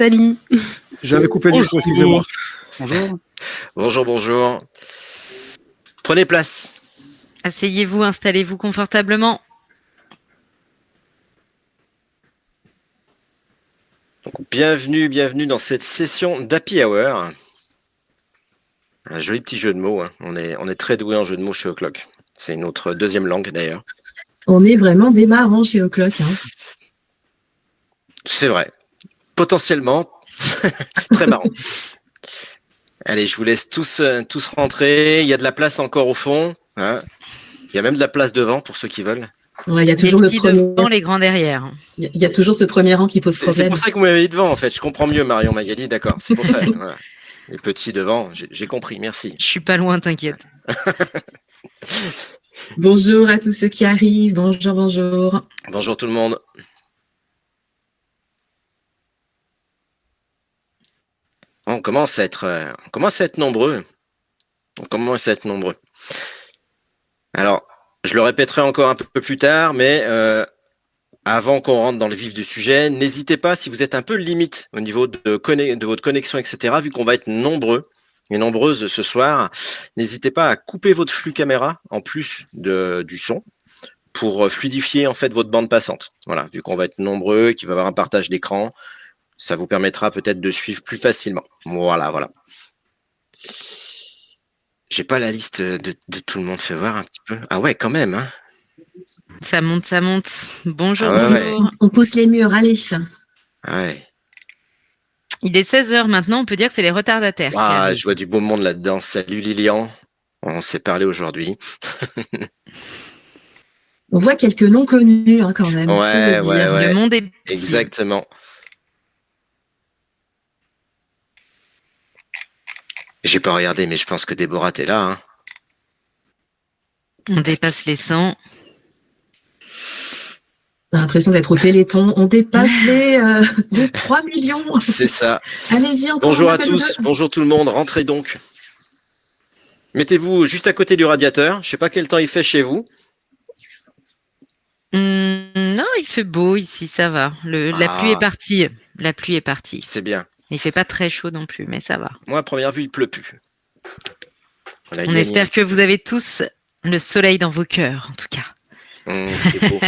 Salut. J'avais coupé le micro, excusez-moi. Bonjour. Bonjour, bonjour. Prenez place. Asseyez-vous, installez-vous confortablement. Donc, bienvenue dans cette session d'Happy Hour. Un joli petit jeu de mots. Hein. On est très doué en jeu de mots chez O'Clock. C'est notre deuxième langue d'ailleurs. On est vraiment des marrants chez O'Clock. Hein. C'est vrai. Potentiellement, très marrant. Allez, je vous laisse tous rentrer. Il y a de la place encore au fond. Hein. Il y a même de la place devant pour ceux qui veulent. Ouais, il y a toujours les le petits premier. devant, les grands derrière. Il y a toujours ce premier rang qui pose C'est problème. pour ça que vous m'avez mis devant en fait. Je comprends mieux Marion Magali, d'accord. C'est pour ça. Voilà. Les petits devant, j'ai compris. Merci. Je suis pas loin, t'inquiète. Bonjour à tous ceux qui arrivent. Bonjour, bonjour. Bonjour tout le monde. On commence à être nombreux. Alors, je le répéterai encore un peu plus tard, mais avant qu'on rentre dans le vif du sujet, n'hésitez pas, si vous êtes un peu limite au niveau de votre connexion, etc., vu qu'on va être nombreux et nombreuses ce soir, n'hésitez pas à couper votre flux caméra en plus du son pour fluidifier en fait votre bande passante. Voilà, vu qu'on va être nombreux, qu'il va y avoir un partage d'écran, ça vous permettra peut-être de suivre plus facilement. Voilà. J'ai pas la liste de tout le monde, fait voir un petit peu. Ah ouais, quand même, hein. Ça monte. Bonjour, Ah ouais, bonjour. On pousse les murs, allez. Ah ouais. Il est 16h maintenant, on peut dire que c'est les retardataires. qui Ah, arrivent. je vois du beau monde là-dedans. Salut Lilian. On s'est parlé aujourd'hui. On voit quelques noms connus hein, quand même. Ouais. Le monde est petit. Exactement. J'ai pas regardé, mais je pense que Déborah, t'es là. Hein. On dépasse les 100. J'ai l'impression d'être au Téléthon. On dépasse les 3 millions. C'est ça. Allez-y encore. Bonjour à tous. Bonjour tout le monde. Rentrez donc. Mettez-vous juste à côté du radiateur. Je sais pas quel temps il fait chez vous. Non, il fait beau ici, ça va. La pluie est partie. C'est bien. Il fait pas très chaud non plus, mais ça va. Moi, à première vue, il pleut plus. On espère que vous avez tous le soleil dans vos cœurs, en tout cas. C'est beau.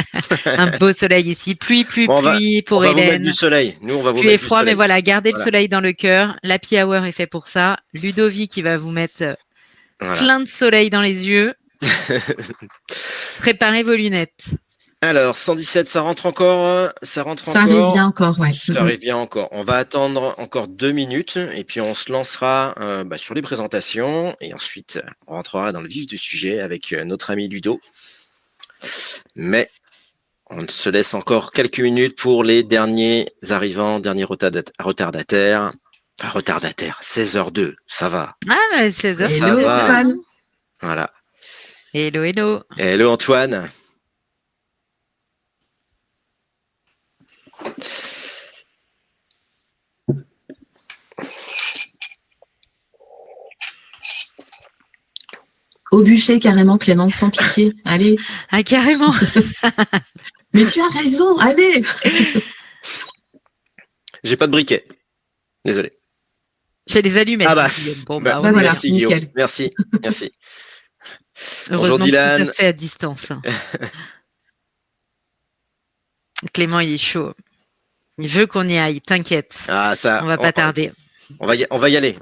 Un beau soleil ici. Pluie pour on va Hélène. vous mettre du soleil. Nous, on va vous Pluie mettre et du froid, soleil. mais voilà, gardez le soleil dans le cœur. L'Happy Hour est fait pour ça. Ludovic qui va vous mettre plein de soleil dans les yeux. Préparez vos lunettes. Alors, 117, ça rentre encore. Ça arrive bien encore, ouais. Ça arrive bien encore. On va attendre encore 2 minutes et puis on se lancera sur les présentations et ensuite on rentrera dans le vif du sujet avec notre ami Ludo. Mais on se laisse encore quelques minutes pour les derniers arrivants, derniers retardataires. Enfin, retardataires, 16h02, ça va. Ah, bah, 16h. Ça va. Voilà. Hello. Hello Antoine. Au bûcher, carrément, Clément, sans pitié. Allez. Ah, carrément. Mais tu as raison, allez. J'ai pas de briquet. Désolé. J'ai les allumettes. Ah bah, voilà, merci Guillaume. nickel. Merci. Heureusement Bonjour Dylan. que ça se fait à distance. Clément, il est chaud. Il veut qu'on y aille, t'inquiète. Ah, ça. On va pas tarder. On va y aller.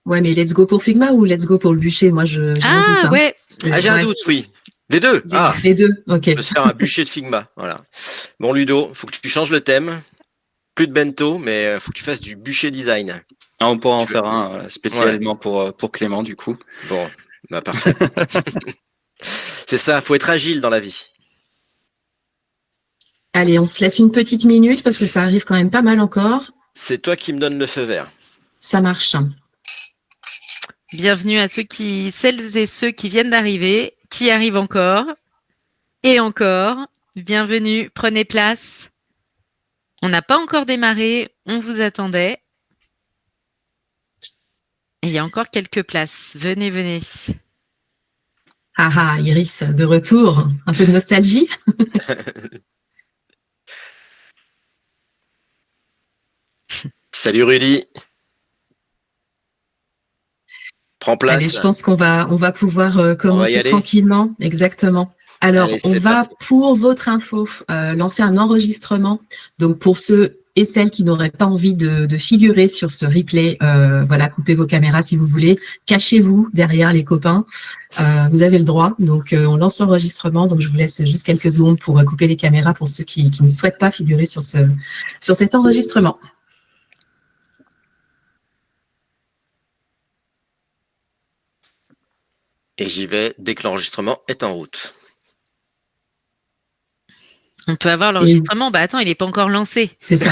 Ouais, mais let's go pour Figma ou let's go pour le bûcher? Moi, j'ai un doute. Hein. Ouais. J'ai un doute, oui. Les deux. Les deux, ok. On peut se faire un bûcher de Figma. Voilà. Bon, Ludo, faut que tu changes le thème. Plus de bento, mais faut que tu fasses du bûcher design. Ah, on pourra en faire un spécialement pour Clément, du coup. Bon, bah parfait. C'est ça, faut être agile dans la vie. Allez, on se laisse une petite minute parce que ça arrive quand même pas mal encore. C'est toi qui me donnes le feu vert. Ça marche. Bienvenue à celles et ceux qui viennent d'arriver, qui arrivent encore et encore. Bienvenue, prenez place. On n'a pas encore démarré, on vous attendait. Et il y a encore quelques places. Venez. Ah, Iris, de retour. Un peu de nostalgie. Salut Rudy. Prends place. Allez, je pense qu'on va pouvoir On va y commencer aller. tranquillement. Exactement. Alors, Allez, on c'est va, parti. pour votre info, lancer un enregistrement. Donc, pour ceux et celles qui n'auraient pas envie de figurer sur ce replay, voilà, coupez vos caméras si vous voulez. Cachez-vous derrière les copains. Vous avez le droit. Donc, on lance l'enregistrement. Donc, je vous laisse juste quelques secondes pour couper les caméras pour ceux qui ne souhaitent pas figurer sur cet enregistrement. Et j'y vais dès que l'enregistrement est en route. On peut avoir l'enregistrement. Bah attends, il n'est pas encore lancé. C'est ça.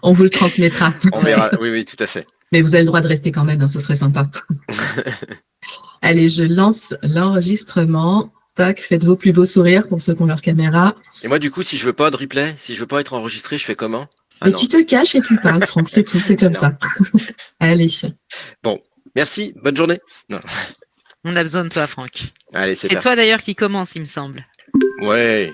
On vous le transmettra. On verra. Oui, tout à fait. Mais vous avez le droit de rester quand même, hein, ce serait sympa. Allez, je lance l'enregistrement. Tac, faites vos plus beaux sourires pour ceux qui ont leur caméra. Et moi, du coup, si je veux pas de replay, si je veux pas être enregistré, je fais comment? Mais tu te caches et tu parles, Franck, c'est tout, c'est comme ça. Allez. Bon, merci, bonne journée. Non. On a besoin de toi, Franck. Allez, c'est parti. toi d'ailleurs qui commence, il me semble. Ouais.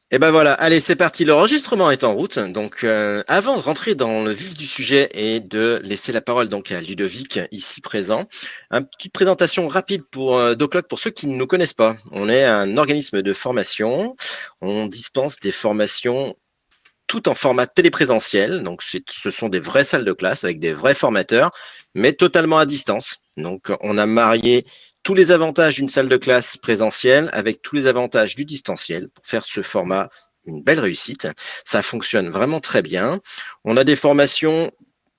Et ben voilà, allez, c'est parti. L'enregistrement est en route. Donc, avant de rentrer dans le vif du sujet et de laisser la parole donc à Ludovic, ici présent, une petite présentation rapide pour DoClock pour ceux qui ne nous connaissent pas. On est un organisme de formation. On dispense des formations tout en format téléprésentiel. Donc, ce sont des vraies salles de classe avec des vrais formateurs, mais totalement à distance. Donc, on a marié tous les avantages d'une salle de classe présentielle avec tous les avantages du distanciel pour faire ce format une belle réussite. Ça fonctionne vraiment très bien. On a des formations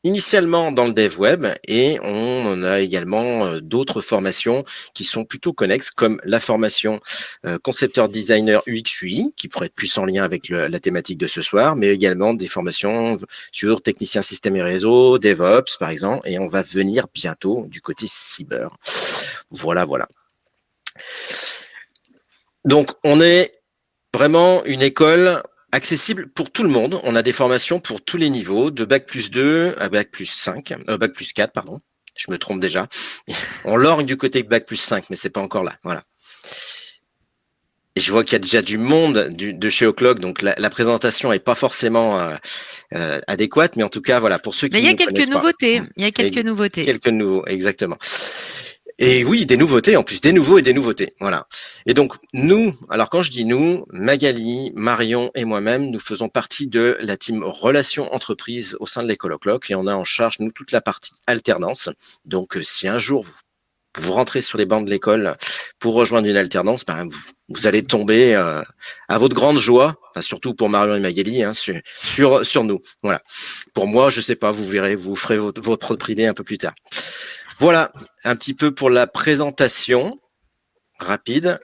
initialement dans le dev web et on a également d'autres formations qui sont plutôt connexes comme la formation concepteur designer UX UI qui pourrait être plus en lien avec la thématique de ce soir, mais également des formations sur technicien système et réseau, DevOps par exemple, et on va venir bientôt du côté cyber. Voilà. Donc on est vraiment une école accessible pour tout le monde. On a des formations pour tous les niveaux, de Bac+2 à Bac+4, pardon. Je me trompe déjà. On lorgne du côté Bac+5, mais c'est pas encore là. Voilà. Et je vois qu'il y a déjà du monde de chez O'Clock, donc la présentation est pas forcément adéquate, mais en tout cas, voilà, pour ceux qui ne connaissent pas. Il y a quelques nouveautés. Quelques nouveaux, exactement. Et oui, des nouveautés, en plus, des nouveaux et des nouveautés. Voilà. Et donc, nous, alors quand je dis nous, Magali, Marion et moi-même, nous faisons partie de la team Relations Entreprises au sein de l'école O'Clock et on a en charge, nous, toute la partie alternance. Donc, si un jour vous rentrez sur les bancs de l'école pour rejoindre une alternance, ben, vous allez tomber à votre grande joie, enfin, surtout pour Marion et Magali, hein, sur nous. Voilà. Pour moi, je sais pas, vous verrez, vous ferez votre propre idée un peu plus tard. Voilà, un petit peu pour la présentation rapide.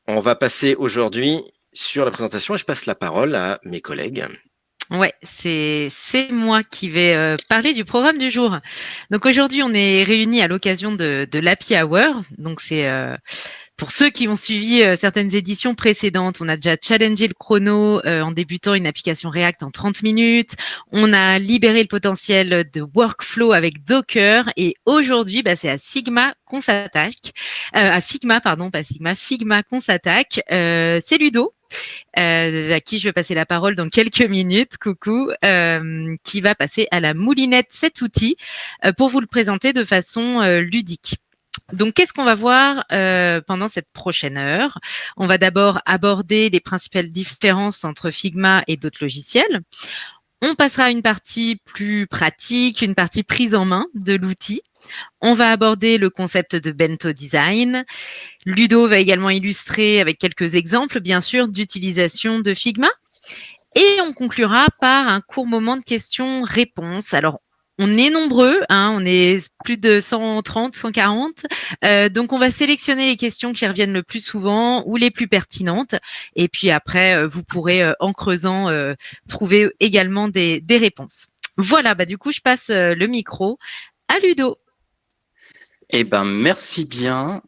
On va passer aujourd'hui sur la présentation et je passe la parole à mes collègues. Ouais, c'est moi qui vais parler du programme du jour. Donc aujourd'hui, on est réunis à l'occasion de l'Happy Hour. Donc c'est pour ceux qui ont suivi certaines éditions précédentes, on a déjà challengé le chrono en débutant une application React en 30 minutes. On a libéré le potentiel de workflow avec Docker. Et aujourd'hui, c'est à Sigma qu'on s'attaque. À Figma, pardon, pas Sigma, Figma qu'on s'attaque. C'est Ludo. À qui je vais passer la parole dans quelques minutes, coucou, qui va passer à la moulinette cet outil pour vous le présenter de façon ludique. Donc, qu'est-ce qu'on va voir pendant cette prochaine heure? On va d'abord aborder les principales différences entre Figma et d'autres logiciels. On passera à une partie plus pratique, une partie prise en main de l'outil. On va aborder le concept de bento design. Ludo va également illustrer avec quelques exemples, bien sûr, d'utilisation de Figma. Et on conclura par un court moment de questions-réponses. Alors, on est nombreux, hein, on est plus de 130, 140. Donc, on va sélectionner les questions qui reviennent le plus souvent ou les plus pertinentes. Et puis après, vous pourrez, en creusant, trouver également des réponses. Voilà, du coup, je passe le micro à Ludo. Eh ben, merci bien.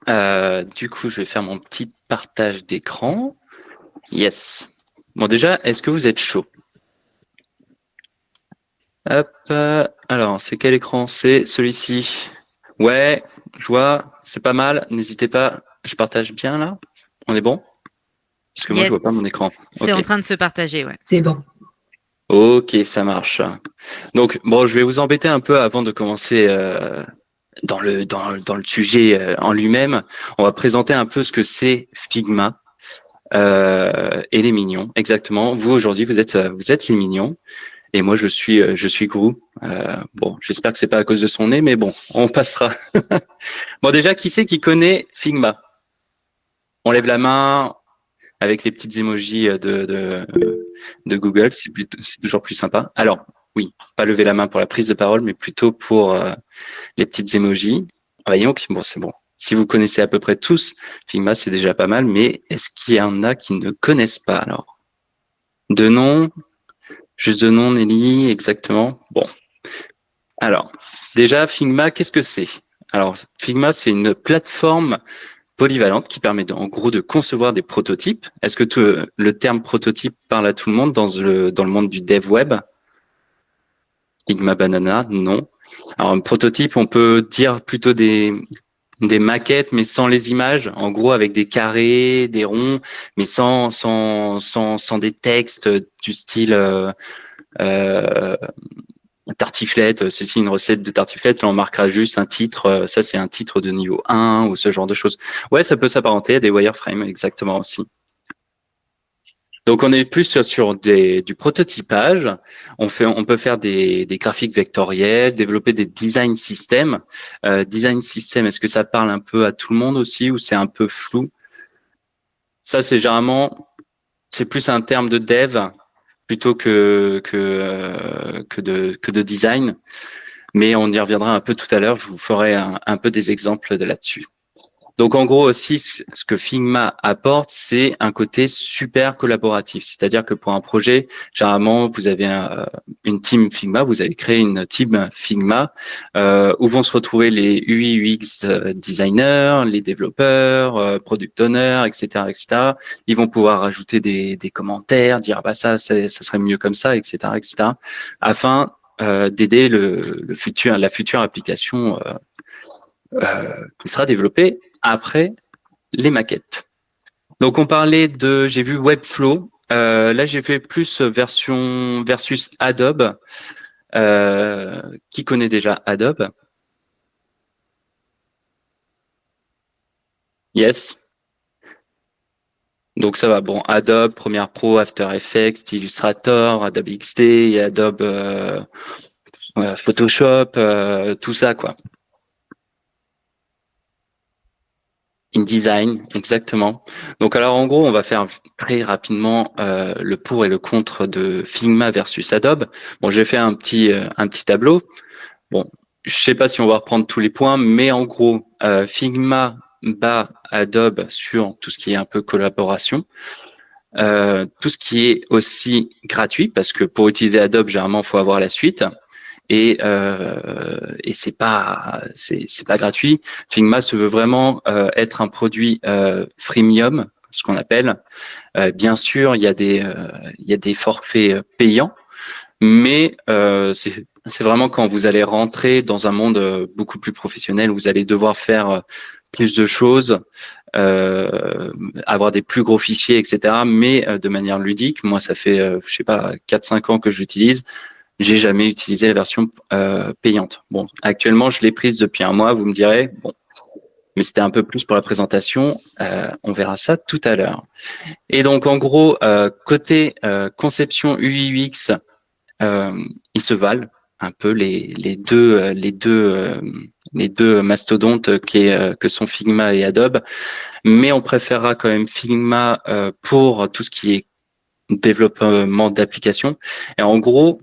Du coup, je vais faire mon petit partage d'écran. Yes. Bon, déjà, est-ce que vous êtes chaud? Hop. Alors, c'est quel écran? C'est celui-ci. Ouais, je vois. C'est pas mal. N'hésitez pas. Je partage bien là. On est bon? Parce que moi, je vois pas mon écran. C'est en train de se partager, ouais. C'est bon. Ok, ça marche. Donc, bon, je vais vous embêter un peu avant de commencer dans le sujet en lui-même. On va présenter un peu ce que c'est Figma et les mignons. Exactement. Vous aujourd'hui, vous êtes les mignons et moi je suis Gru. Bon, j'espère que c'est pas à cause de son nez, mais bon, on passera. Bon, déjà, qui c'est qui connaît Figma? On lève la main avec les petites emojis de Google, c'est toujours plus sympa. Alors, oui, pas lever la main pour la prise de parole, mais plutôt pour les petites emojis. Voyons, bon, c'est bon. Si vous connaissez à peu près tous, Figma, c'est déjà pas mal, mais est-ce qu'il y en a qui ne connaissent pas alors? De nom, juste de nom, Nelly, exactement. Bon. Alors, déjà, Figma, qu'est-ce que c'est? Alors, Figma, c'est une plateforme polyvalente qui permet en gros de concevoir des prototypes. Est-ce que le terme prototype parle à tout le monde dans le monde du dev web? Figma Banana, non. Alors un prototype, on peut dire plutôt des maquettes, mais sans les images, en gros avec des carrés, des ronds, mais sans des textes du style tartiflette, ceci une recette de tartiflette, là on marquera juste un titre, ça c'est un titre de niveau 1 ou ce genre de choses. Ouais, ça peut s'apparenter à des wireframes exactement aussi. Donc on est plus sur du prototypage. On peut faire des graphiques vectoriels, développer des design systems. Design system, est-ce que ça parle un peu à tout le monde aussi ou c'est un peu flou? Ça c'est c'est plus un terme de dev plutôt que de design. Mais on y reviendra un peu tout à l'heure. Je vous ferai un peu des exemples de là-dessus. Donc en gros aussi, ce que Figma apporte, c'est un côté super collaboratif. C'est-à-dire que pour un projet, généralement, vous avez une team Figma, vous allez créer une team Figma où vont se retrouver les UI UX designers, les développeurs, product owners, etc., etc. Ils vont pouvoir rajouter des commentaires, dire bah ça serait mieux comme ça, etc., etc. afin d'aider la future application qui sera développée après les maquettes. Donc on parlait j'ai vu Webflow. Là j'ai fait plus version versus Adobe. Qui connaît déjà Adobe? Yes. Donc ça va. Bon, Adobe, Premiere Pro, After Effects, Illustrator, Adobe XD, et Adobe Photoshop, tout ça quoi. InDesign, exactement. Donc alors en gros, on va faire très rapidement le pour et le contre de Figma versus Adobe. Bon, j'ai fait un petit tableau. Bon, je sais pas si on va reprendre tous les points, mais en gros, Figma bat Adobe sur tout ce qui est un peu collaboration. Tout ce qui est aussi gratuit, parce que pour utiliser Adobe, généralement, il faut avoir la suite. Et c'est pas gratuit. Figma se veut vraiment être un produit freemium, ce qu'on appelle. Bien sûr, il y a des forfaits payants, mais c'est vraiment quand vous allez rentrer dans un monde beaucoup plus professionnel, vous allez devoir faire plus de choses, avoir des plus gros fichiers, etc. Mais de manière ludique. Moi, ça fait je sais pas 4-5 ans que je l'utilise. J'ai jamais utilisé la version payante. Bon, actuellement, je l'ai prise depuis un mois, vous me direz. Bon, mais c'était un peu plus pour la présentation. On verra ça tout à l'heure. Et donc, en gros, côté conception UI UX, ils se valent un peu les deux mastodontes que sont Figma et Adobe. Mais on préférera quand même Figma pour tout ce qui est développement d'applications. Et en gros,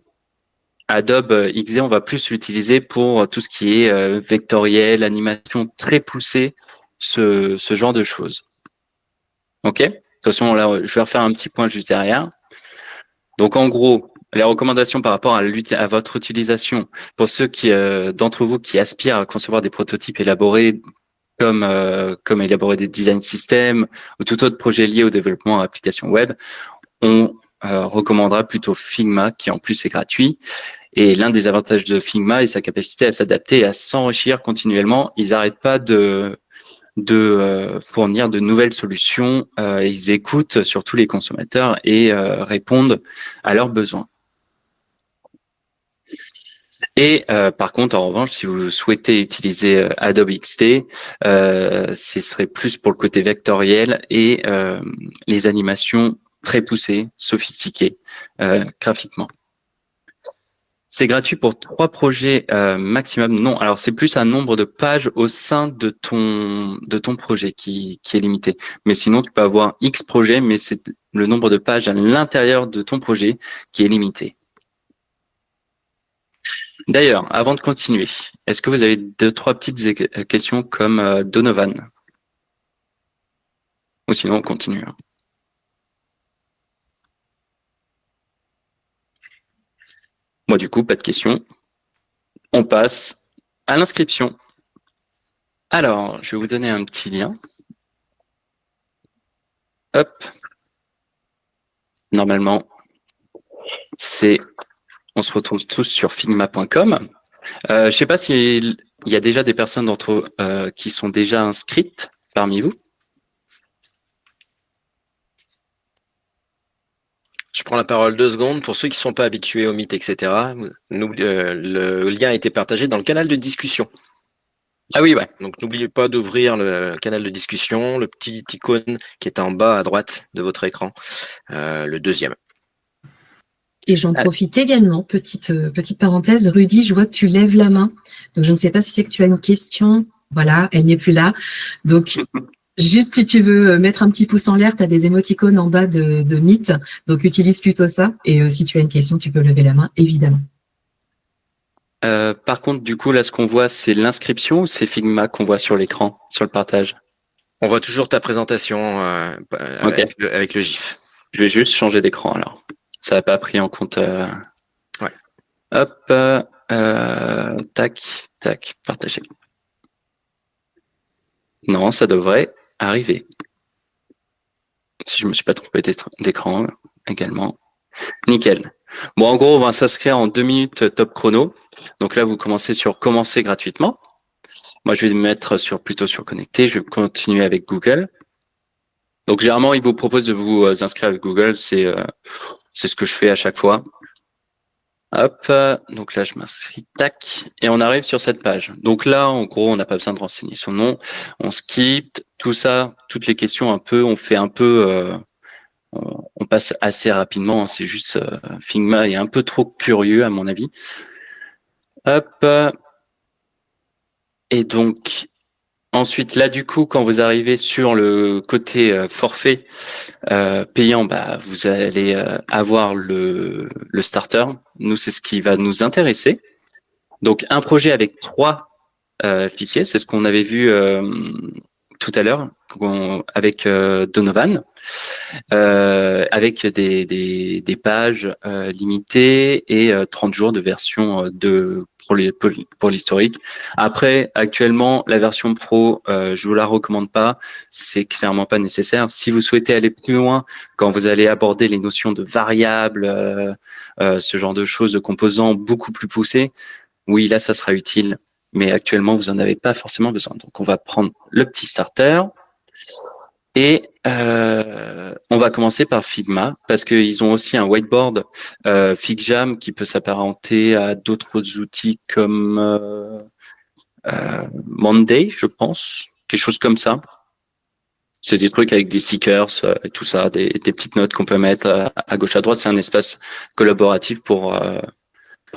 Adobe XD, on va plus l'utiliser pour tout ce qui est vectoriel, animation très poussée, ce genre de choses. Ok? De toute façon, là, je vais refaire un petit point juste derrière. Donc, en gros, les recommandations par rapport à votre utilisation, pour ceux d'entre vous qui aspirent à concevoir des prototypes élaborés comme élaborer des design systems ou tout autre projet lié au développement d'applications web, on recommandera plutôt Figma, qui en plus est gratuit. Et l'un des avantages de Figma est sa capacité à s'adapter et à s'enrichir continuellement. Ils n'arrêtent pas de fournir de nouvelles solutions. Ils écoutent surtout les consommateurs et répondent à leurs besoins. Et par contre, en revanche, si vous souhaitez utiliser Adobe XD, ce serait plus pour le côté vectoriel et les animations très poussées, sophistiquées graphiquement. C'est gratuit pour 3 projets maximum. Non, alors c'est plus un nombre de pages au sein de ton projet qui est limité. Mais sinon, tu peux avoir X projets, mais c'est le nombre de pages à l'intérieur de ton projet qui est limité. D'ailleurs, avant de continuer, est-ce que vous avez 2-3 petites questions comme Donovan? Ou sinon, on continue. Moi, du coup, pas de questions. On passe à l'inscription. Alors, je vais vous donner un petit lien. Hop. Normalement, on se retrouve tous sur figma.com. Je ne sais pas s'il y a déjà des personnes d'entre vous qui sont déjà inscrites parmi vous. Je prends la parole 2 secondes. Pour ceux qui ne sont pas habitués au Meet, etc., le lien a été partagé dans le canal de discussion. Ah oui, ouais. Donc, n'oubliez pas d'ouvrir le canal de discussion, le petit icône qui est en bas à droite de votre écran, le deuxième. Et j'en profite également, petite parenthèse, Rudy, je vois que tu lèves la main. Donc, je ne sais pas si c'est que tu as une question. Voilà, elle n'est plus là. Donc, juste si tu veux mettre un petit pouce en l'air, tu as des émoticônes en bas de Meet. Donc, utilise plutôt ça. Et si tu as une question, tu peux lever la main, évidemment. Par contre, du coup, là, ce qu'on voit, c'est l'inscription ou c'est Figma qu'on voit sur l'écran, sur le partage? On voit toujours ta présentation Okay. avec le GIF. Je vais juste changer d'écran alors. Ça n'a pas pris en compte. Ouais. Hop, tac, partager. Non, ça devrait arriver. Si je me suis pas trompé d'écran également. Nickel. Bon, en gros, on va s'inscrire en 2 minutes top chrono. Donc là, vous commencez sur commencer gratuitement. Moi, je vais me mettre plutôt sur connecter. Je vais continuer avec Google. Donc, généralement, il vous propose de vous inscrire avec Google. C'est ce que je fais à chaque fois. Hop, donc là, je m'inscris, tac, et on arrive sur cette page. Donc là, en gros, on n'a pas besoin de renseigner son nom. On skip tout ça, toutes les questions un peu, on fait un peu, on passe assez rapidement. C'est juste Figma est un peu trop curieux à mon avis. Hop, et donc ensuite là, du coup, quand vous arrivez sur le côté forfait payant, bah vous allez avoir le starter. Nous, c'est ce qui va nous intéresser. Donc, un projet avec 3 fichiers, c'est ce qu'on avait vu tout à l'heure avec Donovan, avec des pages limitées et 30 jours de version pour l'historique. Après, actuellement, la version pro, je vous la recommande pas. C'est clairement pas nécessaire. Si vous souhaitez aller plus loin, quand vous allez aborder les notions de variables, ce genre de choses, de composants beaucoup plus poussés, oui, là, ça sera utile, mais actuellement, vous n'en avez pas forcément besoin. Donc, on va prendre le petit starter et on va commencer par Figma parce qu'ils ont aussi un whiteboard FigJam qui peut s'apparenter à d'autres outils comme Monday, je pense, quelque chose comme ça. C'est des trucs avec des stickers et tout ça, des petites notes qu'on peut mettre à gauche, à droite. C'est un espace collaboratif pour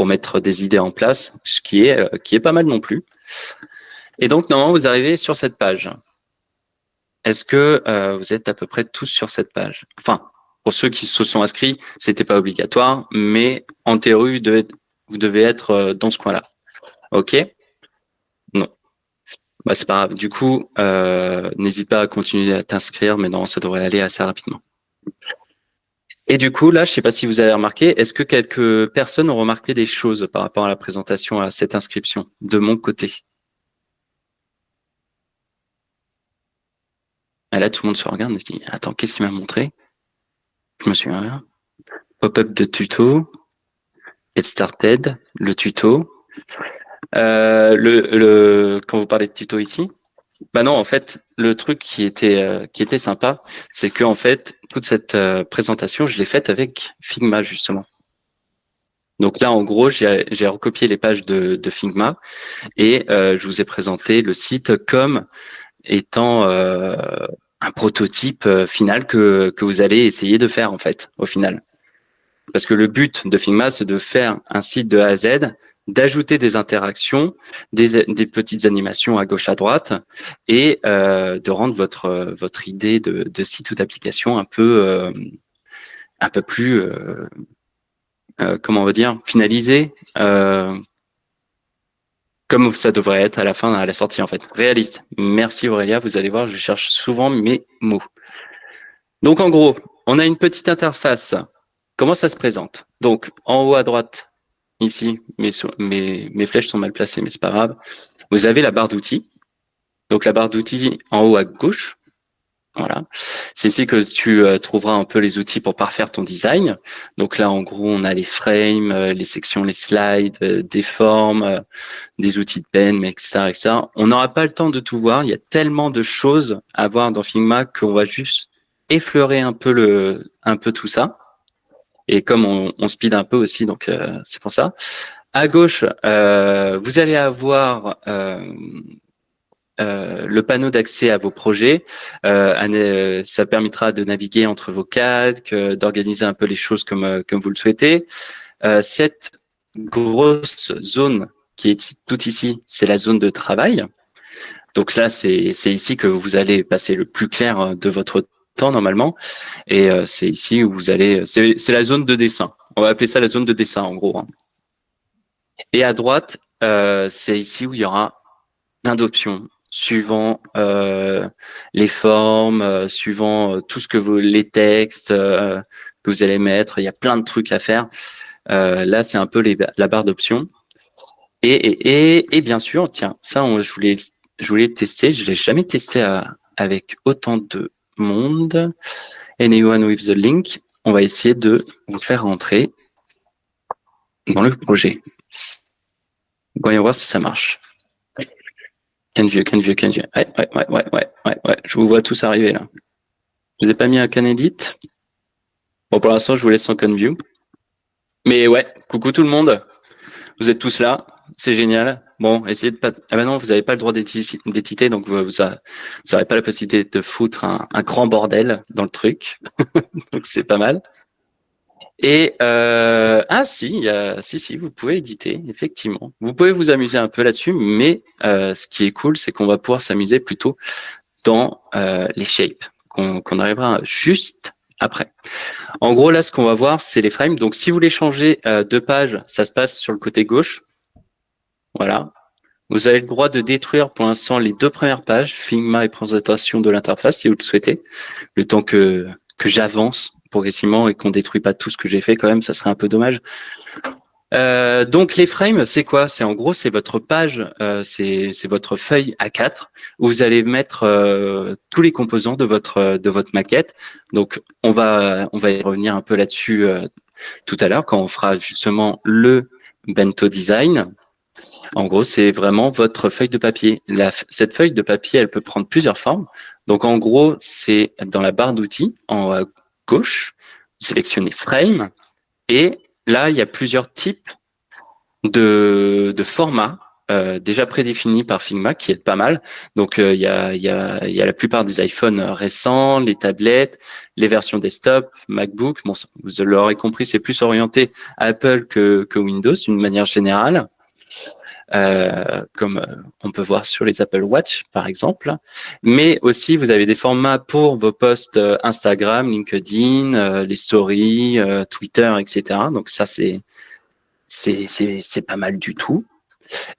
mettre des idées en place, ce qui est pas mal non plus. Et donc, normalement, vous arrivez sur cette page. Est-ce que vous êtes à peu près tous sur cette page? Enfin, pour ceux qui se sont inscrits, c'était pas obligatoire, mais en théorie, vous devez être dans ce coin-là. OK? Non. Bah, c'est pas grave. Du coup, n'hésite pas à continuer à t'inscrire, mais non, ça devrait aller assez rapidement. Et du coup, là, je sais pas si vous avez remarqué, est-ce que quelques personnes ont remarqué des choses par rapport à la présentation, à cette inscription, de mon côté? Et là, tout le monde se regarde et se dit, attends, qu'est-ce qu'il m'a montré? Je me souviens rien. Pop-up de tuto, Get Started, le tuto. Quand vous parlez de tuto ici, bah non, en fait, le truc qui était sympa, c'est que en fait, toute cette présentation, je l'ai faite avec Figma justement. Donc là, en gros, j'ai recopié les pages de Figma et je vous ai présenté le site comme étant un prototype final que vous allez essayer de faire en fait, au final. Parce que le but de Figma, c'est de faire un site de A à Z, d'ajouter des interactions, des petites animations à gauche, à droite, et de rendre votre idée de site ou d'application un peu plus, comment on va dire, finalisée, comme ça devrait être à la fin, à la sortie en fait. Réaliste. Merci Aurélia, vous allez voir, je cherche souvent mes mots. Donc en gros, on a une petite interface. Comment ça se présente? Donc en haut à droite, ici, mes flèches sont mal placées, mais c'est pas grave. Vous avez la barre d'outils. Donc la barre d'outils en haut à gauche. Voilà. C'est ici que tu trouveras un peu les outils pour parfaire ton design. Donc là, en gros, on a les frames, les sections, les slides, des formes, des outils de pen, etc., etc. On n'aura pas le temps de tout voir. Il y a tellement de choses à voir dans Figma qu'on va juste effleurer un peu tout ça. Et comme on speed un peu aussi, donc c'est pour ça. À gauche, vous allez avoir le panneau d'accès à vos projets. Ça permettra de naviguer entre vos calques, d'organiser un peu les choses comme vous le souhaitez. Cette grosse zone qui est tout ici, c'est la zone de travail. Donc là, c'est ici que vous allez passer le plus clair de votre temps normalement. Et c'est ici où vous allez... C'est la zone de dessin. On va appeler ça la zone de dessin en gros. Et à droite, c'est ici où il y aura plein d'options suivant les formes, suivant tout ce que les textes que vous allez mettre. Il y a plein de trucs à faire. Là, c'est un peu la barre d'options. Et bien sûr, tiens, ça, je voulais le tester. Je l'ai jamais testé avec autant de monde. Anyone with the link. On va essayer de vous faire rentrer dans le projet. Voyons voir si ça marche. CanView. Ouais. Je vous vois tous arriver là. Je vous ai pas mis un CanEdit. Bon, pour l'instant, je vous laisse en CanView. Mais ouais, coucou tout le monde. Vous êtes tous là. C'est génial. Bon, essayez de pas... Ah ben non, vous n'avez pas le droit d'éditer, donc vous n'aurez pas la possibilité de foutre un grand bordel dans le truc. Donc c'est pas mal. Et si, vous pouvez éditer, effectivement. Vous pouvez vous amuser un peu là-dessus, mais ce qui est cool, c'est qu'on va pouvoir s'amuser plutôt dans les shapes, qu'on arrivera juste après. En gros, là, ce qu'on va voir, c'est les frames. Donc, si vous voulez changer de page, ça se passe sur le côté gauche. Voilà. Vous avez le droit de détruire pour l'instant les 2 premières pages, Figma et présentation de l'interface, si vous le souhaitez, le temps que j'avance progressivement et qu'on détruit pas tout ce que j'ai fait quand même, ça serait un peu dommage. Donc les frames, c'est quoi? C'est en gros, c'est votre page, c'est votre feuille A4 où vous allez mettre tous les composants de votre maquette. Donc on va y revenir un peu là-dessus tout à l'heure quand on fera justement le bento design. En gros, c'est vraiment votre feuille de papier. Cette feuille de papier, elle peut prendre plusieurs formes. Donc en gros, c'est dans la barre d'outils en haut à gauche, sélectionnez frame et là, il y a plusieurs types de formats déjà prédéfinis par Figma qui est pas mal. Donc il y a la plupart des iPhones récents, les tablettes, les versions desktop, MacBook. Bon, vous l'aurez compris, c'est plus orienté Apple que Windows d'une manière générale. Comme on peut voir sur les Apple Watch par exemple, mais aussi vous avez des formats pour vos posts Instagram, LinkedIn, les stories, Twitter, etc. Donc ça c'est pas mal du tout.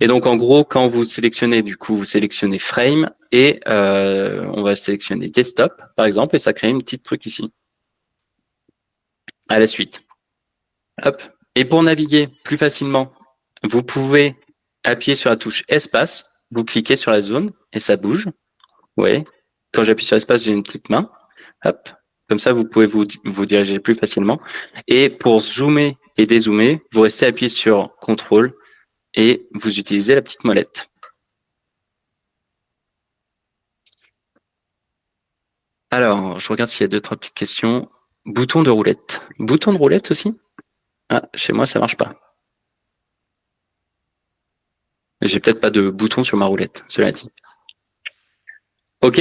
Et donc en gros quand vous sélectionnez vous sélectionnez frame et on va sélectionner desktop par exemple et ça crée une petite truc ici. À la suite. Hop. Et pour naviguer plus facilement, vous pouvez appuyer sur la touche espace, vous cliquez sur la zone et ça bouge. Vous voyez, quand j'appuie sur espace, j'ai une petite main. Hop, comme ça, vous pouvez vous diriger plus facilement. Et pour zoomer et dézoomer, vous restez appuyé sur CTRL et vous utilisez la petite molette. Alors, je regarde s'il y a 2-3 petites questions. Bouton de roulette. Bouton de roulette aussi? Ah, chez moi, ça marche pas. J'ai peut-être pas de bouton sur ma roulette, cela dit. Ok.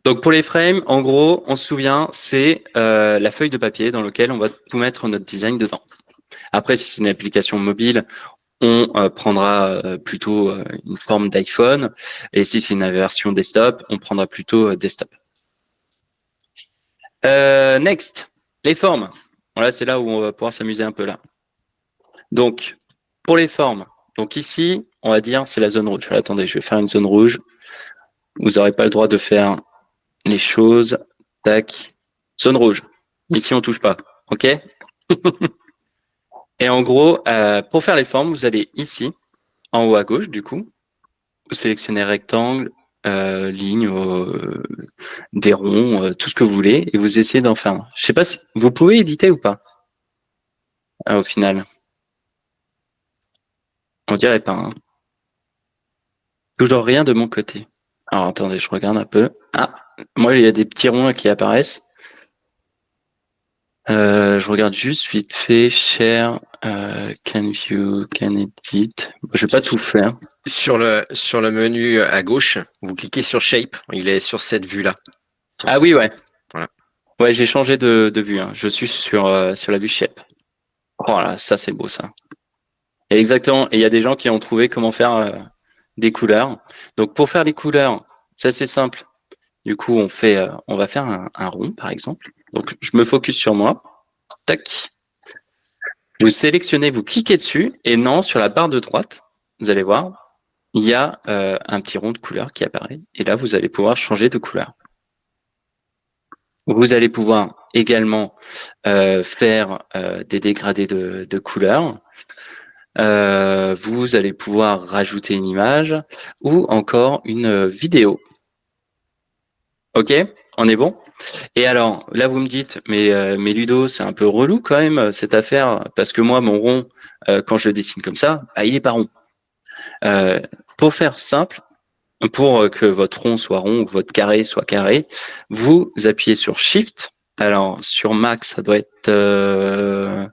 Donc pour les frames, en gros, on se souvient, c'est la feuille de papier dans laquelle on va tout mettre notre design dedans. Après, si c'est une application mobile, on prendra plutôt une forme d'iPhone. Et si c'est une version desktop, on prendra plutôt desktop. Next, les formes. Voilà, c'est là où on va pouvoir s'amuser un peu là. Donc, pour les formes, donc ici, on va dire c'est la zone rouge. Attendez, je vais faire une zone rouge. Vous n'aurez pas le droit de faire les choses. Tac. Zone rouge. Ici, on touche pas. OK? Et en gros, pour faire les formes, vous allez ici, en haut à gauche, du coup. Vous sélectionnez rectangle, ligne, des ronds, tout ce que vous voulez, et vous essayez d'en faire un. Je sais pas si vous pouvez éditer ou pas, au final. On dirait pas. Hein. Toujours rien de mon côté. Alors attendez, je regarde un peu. Ah, moi il y a des petits ronds qui apparaissent. Je regarde juste vite fait. Share, can view, can edit. Je vais pas tout faire. Sur le menu à gauche, vous cliquez sur Shape. Il est sur cette vue-là. Ah oui, ouais. Voilà. Ouais, j'ai changé de vue. Hein. Je suis sur la vue Shape. Oh là, ça c'est beau ça. Et exactement. Et il y a des gens qui ont trouvé comment faire des couleurs. Donc pour faire les couleurs, c'est assez simple. Du coup, on va faire un rond par exemple. Donc je me focus sur moi. Tac. Vous sélectionnez, vous cliquez dessus et non, sur la barre de droite, vous allez voir, il y a un petit rond de couleur qui apparaît. Et là, vous allez pouvoir changer de couleur. Vous allez pouvoir également faire des dégradés de couleurs. Vous allez pouvoir rajouter une image ou encore une vidéo. Ok, on est bon? Et alors, là, vous me dites, mais Ludo, c'est un peu relou quand même cette affaire, parce que moi, mon rond, quand je le dessine comme ça, bah, il est pas rond. Pour faire simple, pour que votre rond soit rond ou que votre carré soit carré, vous appuyez sur Shift. Alors, sur Mac, ça doit être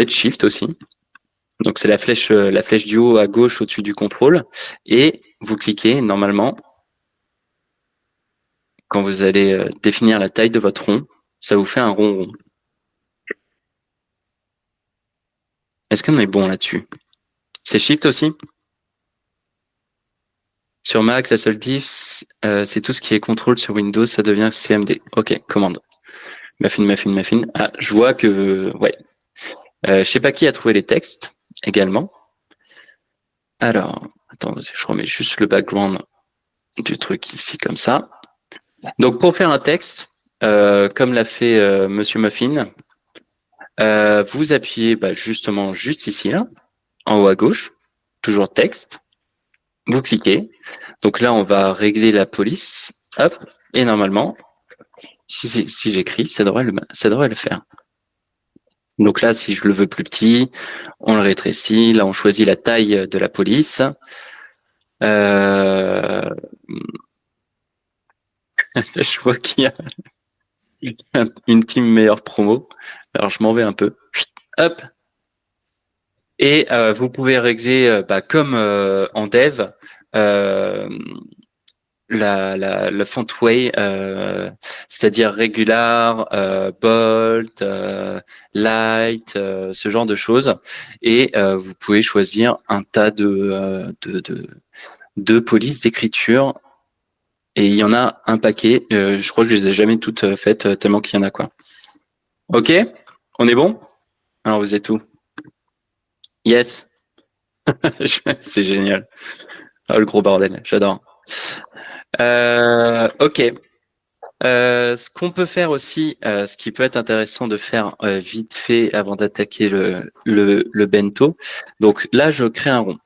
Shift aussi. Donc, c'est la flèche du haut à gauche au-dessus du contrôle. Et vous cliquez normalement. Quand vous allez définir la taille de votre rond, ça vous fait un rond rond. Est-ce qu'on est bon là-dessus? C'est Shift aussi? Sur Mac, la seule diff, c'est tout ce qui est contrôle sur Windows, ça devient CMD. Ok, commande. Muffin. Ah, je vois que... ouais. Je sais pas qui a trouvé les textes, également. Alors, attends, je remets juste le background du truc ici, comme ça. Donc, pour faire un texte, comme l'a fait Monsieur Muffin, vous appuyez justement juste ici, là, en haut à gauche, toujours texte. Vous cliquez. Donc là, on va régler la police. Hop. Et normalement, si j'écris, ça devrait le faire. Donc là, si je le veux plus petit, on le rétrécit. Là, on choisit la taille de la police. Je vois qu'il y a une team meilleure promo. Alors, je m'en vais un peu. Hop. Et vous pouvez régler, comme en dev, le font way, c'est-à-dire regular, bold, light, ce genre de choses. Et vous pouvez choisir un tas de polices d'écriture. Et il y en a un paquet. Je crois que je les ai jamais toutes faites tellement qu'il y en a quoi. Ok, on est bon? Alors vous êtes où? Yes. C'est génial. Oh, le gros bordel, j'adore. Ok. Ce qu'on peut faire aussi, ce qui peut être intéressant de faire vite fait avant d'attaquer le bento. Donc là, je crée un rond.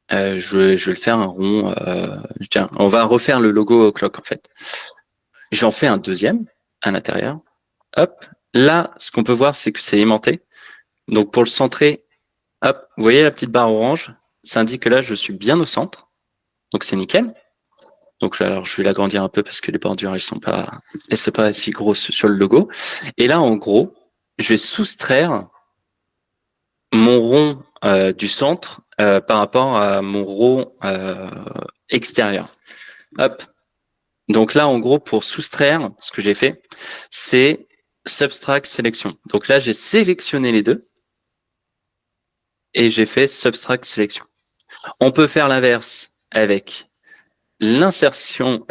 Je vais le faire un rond. Tiens, on va refaire le logo clock en fait. J'en fais un deuxième à l'intérieur. Hop. Là, ce qu'on peut voir, c'est que c'est aimanté. Donc pour le centrer, hop, vous voyez la petite barre orange? Ça indique que là, je suis bien au centre. Donc c'est nickel. Donc alors, je vais l'agrandir un peu parce que les bordures, elles sont pas si grosses sur le logo. Et là, en gros, je vais soustraire mon rond du centre par rapport à mon row extérieur. Hop. Donc là, en gros, pour soustraire, ce que j'ai fait, c'est subtract sélection. Donc là, j'ai sélectionné les deux et j'ai fait subtract sélection. On peut faire l'inverse avec l'intersect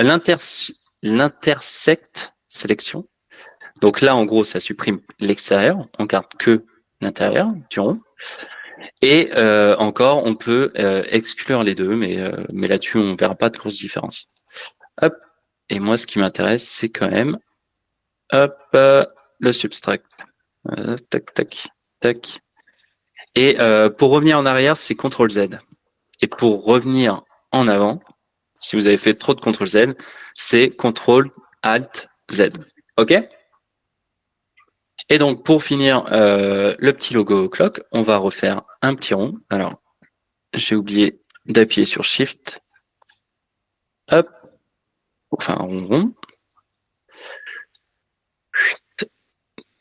sélection. Donc là, en gros, ça supprime l'extérieur. On garde que l'intérieur du rond. Et encore, on peut exclure les deux, mais là-dessus, on ne verra pas de grosse différence. Hop. Et moi, ce qui m'intéresse, c'est quand même le subtract. Tac, tac, tac. Et pour revenir en arrière, c'est CTRL-Z. Et pour revenir en avant, si vous avez fait trop de CTRL-Z, c'est CTRL-ALT-Z. OK? Et donc, pour finir le petit logo clock, on va refaire un petit rond. Alors, j'ai oublié d'appuyer sur Shift. Hop. Enfin, rond.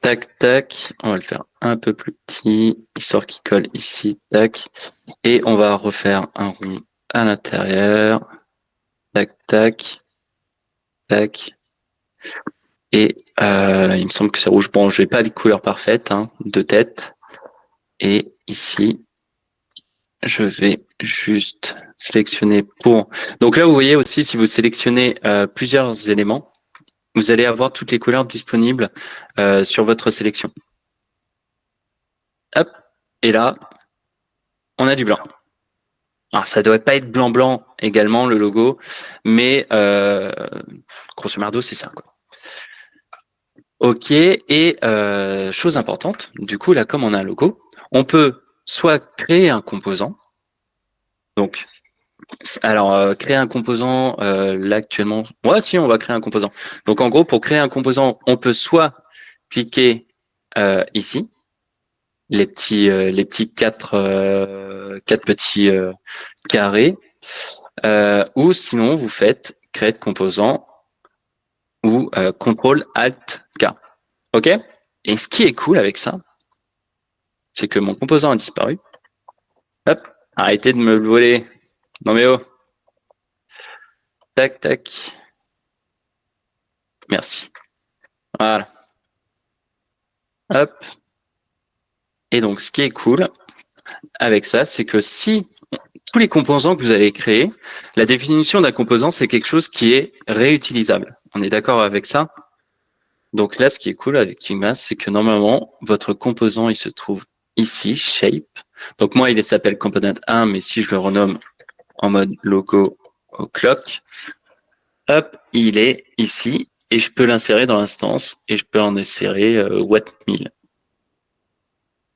Tac, tac. On va le faire un peu plus petit, histoire qu'il colle ici. Tac. Et on va refaire un rond à l'intérieur. Tac, tac. Tac. Et il me semble que c'est rouge. Bon, je n'ai pas les couleurs parfaites de tête. Et ici, je vais juste sélectionner pour... Donc là, vous voyez aussi, si vous sélectionnez plusieurs éléments, vous allez avoir toutes les couleurs disponibles sur votre sélection. Hop. Et là, on a du blanc. Alors, ça ne doit pas être blanc-blanc également, le logo, mais grosso merdo, c'est ça, quoi. OK. Et chose importante, du coup, là, comme on a un logo, on peut soit créer un composant. Donc, alors, créer un composant, là, actuellement... Ouais, si, on va créer un composant. Donc, en gros, pour créer un composant, on peut soit cliquer ici, les petits quatre petits carrés, ou sinon, vous faites créer de composant ou CTRL-ALT-K. OK? Et ce qui est cool avec ça, c'est que mon composant a disparu. Hop, arrêtez de me le voler. Non mais oh. Tac, tac. Merci. Voilà. Hop. Et donc, ce qui est cool avec ça, c'est que si tous les composants que vous allez créer, la définition d'un composant, c'est quelque chose qui est réutilisable. On est d'accord avec ça? Donc là, ce qui est cool avec Figma, c'est que normalement, votre composant, il se trouve ici, Shape. Donc moi, il s'appelle Component 1, mais si je le renomme en mode logo au clock, hop, il est ici, et je peux l'insérer dans l'instance, et je peux en insérer Watt1000.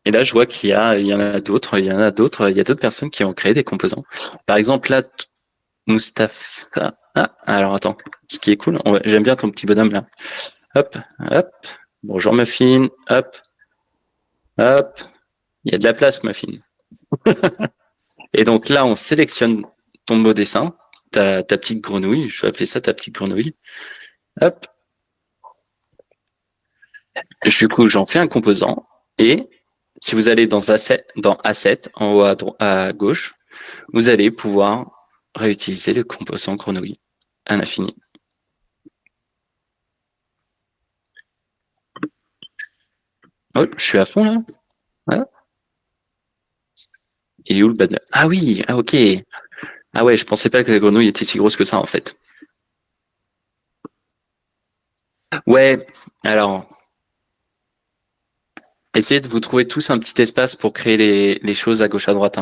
Et là, je vois qu'il y en a d'autres, il y a d'autres personnes qui ont créé des composants. Par exemple, là, Mustapha. Ah, alors attends, ce qui est cool, j'aime bien ton petit bonhomme là. Hop, hop. Bonjour Muffin, hop, hop. Il y a de la place, Muffin. Et donc là, on sélectionne ton beau dessin, ta petite grenouille, je vais appeler ça ta petite grenouille. Hop. Du coup, j'en fais un composant et si vous allez dans Asset en haut à gauche, vous allez pouvoir réutiliser le composant grenouille à l'infini. Oh, je suis à fond là. Ouais. Il est où le banner? Ah oui, ah ok. Ah ouais, je pensais pas que la grenouille était si grosse que ça en fait. Ouais, alors essayez de vous trouver tous un petit espace pour créer les choses à gauche à droite.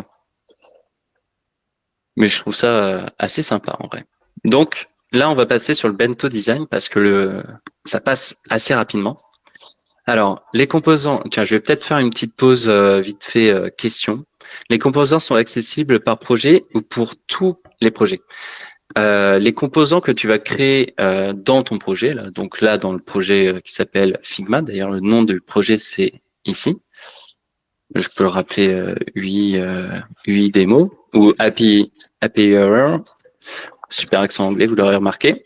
Mais je trouve ça assez sympa en vrai. Donc là, on va passer sur le bento design parce que ça passe assez rapidement. Alors, les composants, tiens, je vais peut-être faire une petite pause vite fait question. Les composants sont accessibles par projet ou pour tous les projets. Les composants que tu vas créer dans ton projet, là, donc là dans le projet qui s'appelle Figma, d'ailleurs le nom du projet c'est ici. Je peux le rappeler UI démo ou API Error. Super accent anglais, vous l'aurez remarqué.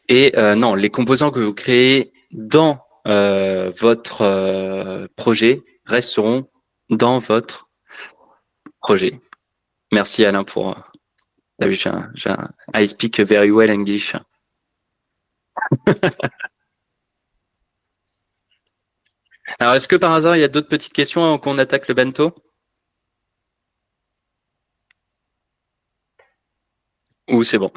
Et non, les composants que vous créez dans votre projet resteront dans votre projet. Merci Alain pour... T'as vu, I speak very well English. Alors, est-ce que par hasard, il y a d'autres petites questions avant qu'on attaque le bento? Ou c'est bon?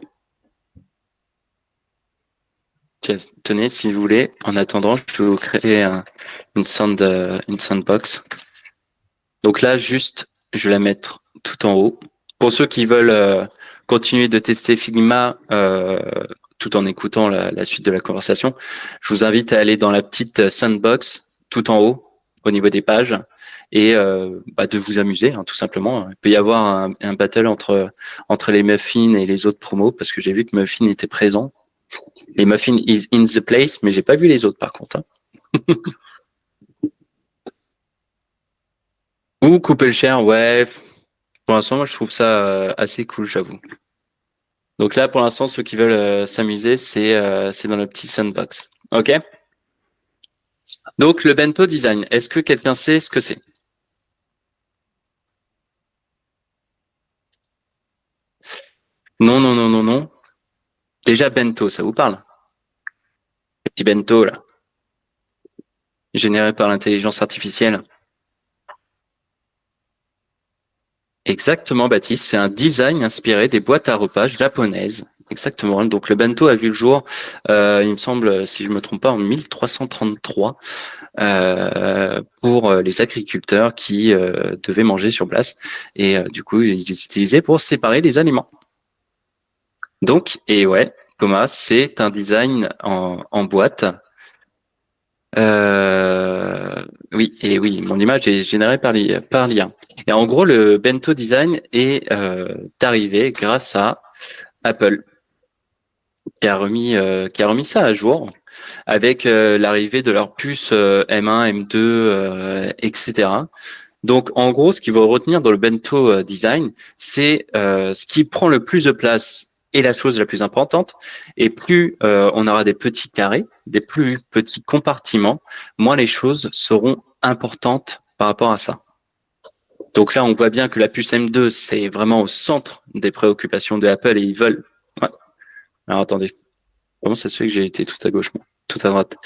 Tiens, tenez, si vous voulez, en attendant, je vais vous créer une soundbox. Donc là, juste, je vais la mettre tout en haut. Pour ceux qui veulent continuer de tester Figma tout en écoutant la suite de la conversation, je vous invite à aller dans la petite soundbox tout en haut, au niveau des pages, et de vous amuser, hein, tout simplement. Il peut y avoir un battle entre les muffins et les autres promos, parce que j'ai vu que Muffin était présent. Les muffins is in the place, mais j'ai pas vu les autres par contre. Hein. Ou couper le share, ouais. Pour l'instant, moi, je trouve ça assez cool, j'avoue. Donc là, pour l'instant, ceux qui veulent s'amuser, c'est dans le petit sandbox. OK? Donc, le bento design, est-ce que quelqu'un sait ce que c'est? Non, non, non, non, non. Déjà, bento, ça vous parle? Le petit bento, là. Généré par l'intelligence artificielle. Exactement, Baptiste. C'est un design inspiré des boîtes à repas japonaises. Exactement. Donc, le bento a vu le jour, il me semble, si je me trompe pas, en 1333. Pour les agriculteurs qui devaient manger sur place. Et du coup, ils l'utilisaient pour séparer les aliments. Donc, et ouais, Thomas, c'est un design en boîte. Oui, et oui, mon image est générée par l'IA. Et en gros, le bento design est arrivé grâce à Apple, qui a remis ça à jour avec l'arrivée de leur puce M1, M2, etc. Donc, en gros, ce qu'il faut retenir dans le bento design, c'est ce qui prend le plus de place est la chose la plus importante. Et plus on aura des petits carrés, des plus petits compartiments, moins les choses seront importantes par rapport à ça. Donc là, on voit bien que la puce M2, c'est vraiment au centre des préoccupations de Apple et ils veulent... Ouais. Alors, attendez. Comment ça se fait que j'ai été tout à gauche, moi, tout à droite?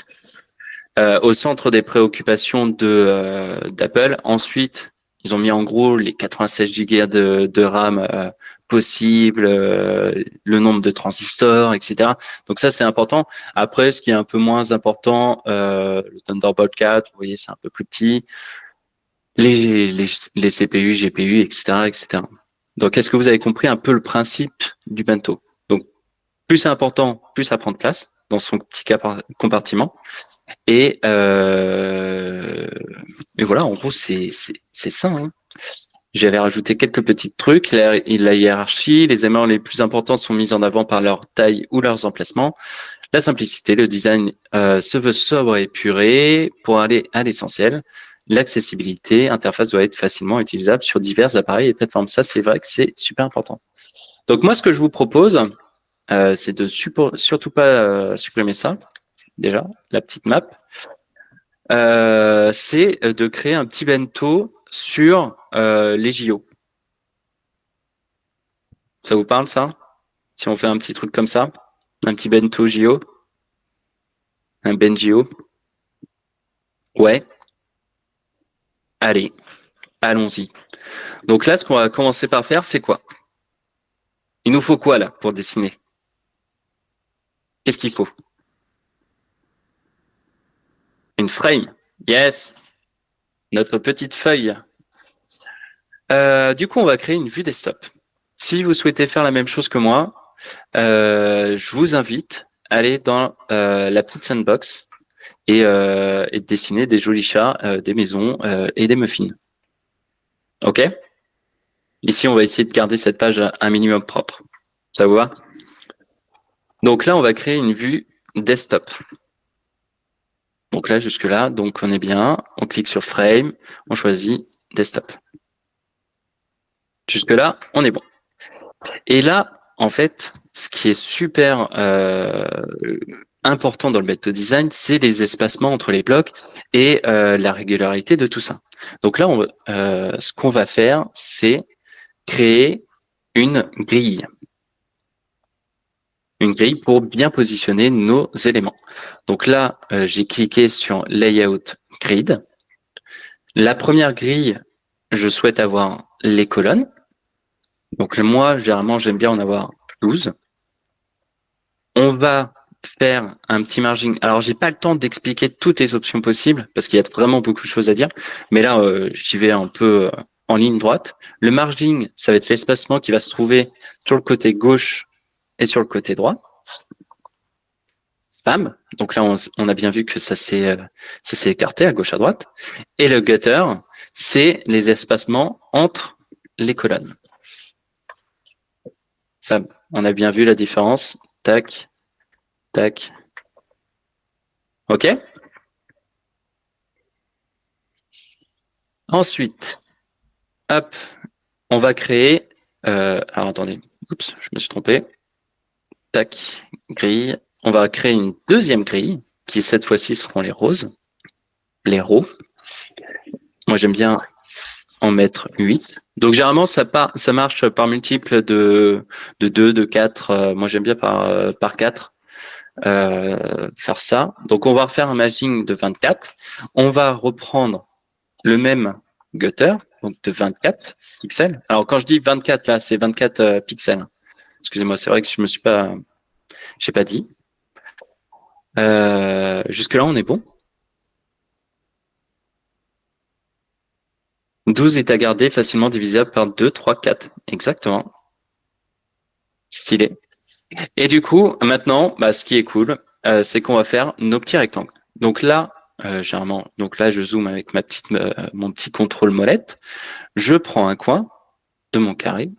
Au centre des préoccupations d'Apple. Ensuite, ils ont mis en gros les 96 Go de RAM possibles, le nombre de transistors, etc. Donc ça, c'est important. Après, ce qui est un peu moins important, le Thunderbolt 4, vous voyez, c'est un peu plus petit. Les CPU, GPU, etc., etc. Donc, est-ce que vous avez compris un peu le principe du bento? Donc, plus c'est important, plus ça prend de place dans son petit compartiment. Et voilà, en gros, c'est ça. Hein. J'avais rajouté quelques petits trucs. La hiérarchie, les éléments les plus importants sont mis en avant par leur taille ou leurs emplacements. La simplicité, le design se veut sobre et épuré pour aller à l'essentiel. L'accessibilité, interface doit être facilement utilisable sur divers appareils et plateformes. Ça, c'est vrai que c'est super important. Donc moi, ce que je vous propose, c'est de surtout pas supprimer ça. Déjà, la petite map, c'est de créer un petit bento sur les JO. Ça vous parle, ça? Si on fait un petit truc comme ça, un petit bento JO, un benJO. Ouais. Allez, allons-y. Donc là, ce qu'on va commencer par faire, c'est quoi? Il nous faut quoi, là, pour dessiner? Qu'est-ce qu'il faut? Une frame. Yes. Notre petite feuille. Du coup, on va créer une vue desktop. Si vous souhaitez faire la même chose que moi, je vous invite à aller dans la petite sandbox et dessiner des jolis chats, des maisons et des muffins. OK? Ici, on va essayer de garder cette page un minimum propre. Ça vous va? Donc là, on va créer une vue desktop. Donc là, jusque-là, donc on est bien. On clique sur Frame, on choisit Desktop. Jusque-là, on est bon. Et là, en fait, ce qui est super, important dans le bête design, c'est les espacements entre les blocs et la régularité de tout ça. Donc là, ce qu'on va faire, c'est créer une grille. Une grille pour bien positionner nos éléments. Donc là, j'ai cliqué sur Layout Grid. La première grille, je souhaite avoir les colonnes. Donc moi, généralement, j'aime bien en avoir 12. On va faire un petit margin. Alors, j'ai pas le temps d'expliquer toutes les options possibles parce qu'il y a vraiment beaucoup de choses à dire. Mais là, j'y vais un peu en ligne droite. Le margin, ça va être l'espacement qui va se trouver sur le côté gauche et sur le côté droit. Spam. Donc là, on a bien vu que ça s'est écarté à gauche à droite. Et le gutter, c'est les espacements entre les colonnes. Fab. On a bien vu la différence. Tac, tac. OK. Ensuite, hop, on va créer. Alors attendez. Oups, je me suis trompé. Tac, grille. On va créer une deuxième grille qui cette fois-ci seront les roses. Les rows. Moi, j'aime bien en mettre 8. Donc, généralement, ça marche par multiple de 2, de 4. Moi, j'aime bien par 4 faire ça. Donc, on va refaire un matching de 24. On va reprendre le même gutter, donc de 24 pixels. Alors, quand je dis 24, là, c'est 24 pixels. Excusez-moi, c'est vrai que j'ai pas dit. Jusque-là, on est bon. 12 est à garder, facilement divisable par 2, 3, 4. Exactement. Stylé. Et du coup, maintenant, ce qui est cool, c'est qu'on va faire nos petits rectangles. Donc là, généralement, je zoome avec mon petit contrôle molette. Je prends un coin de mon carré.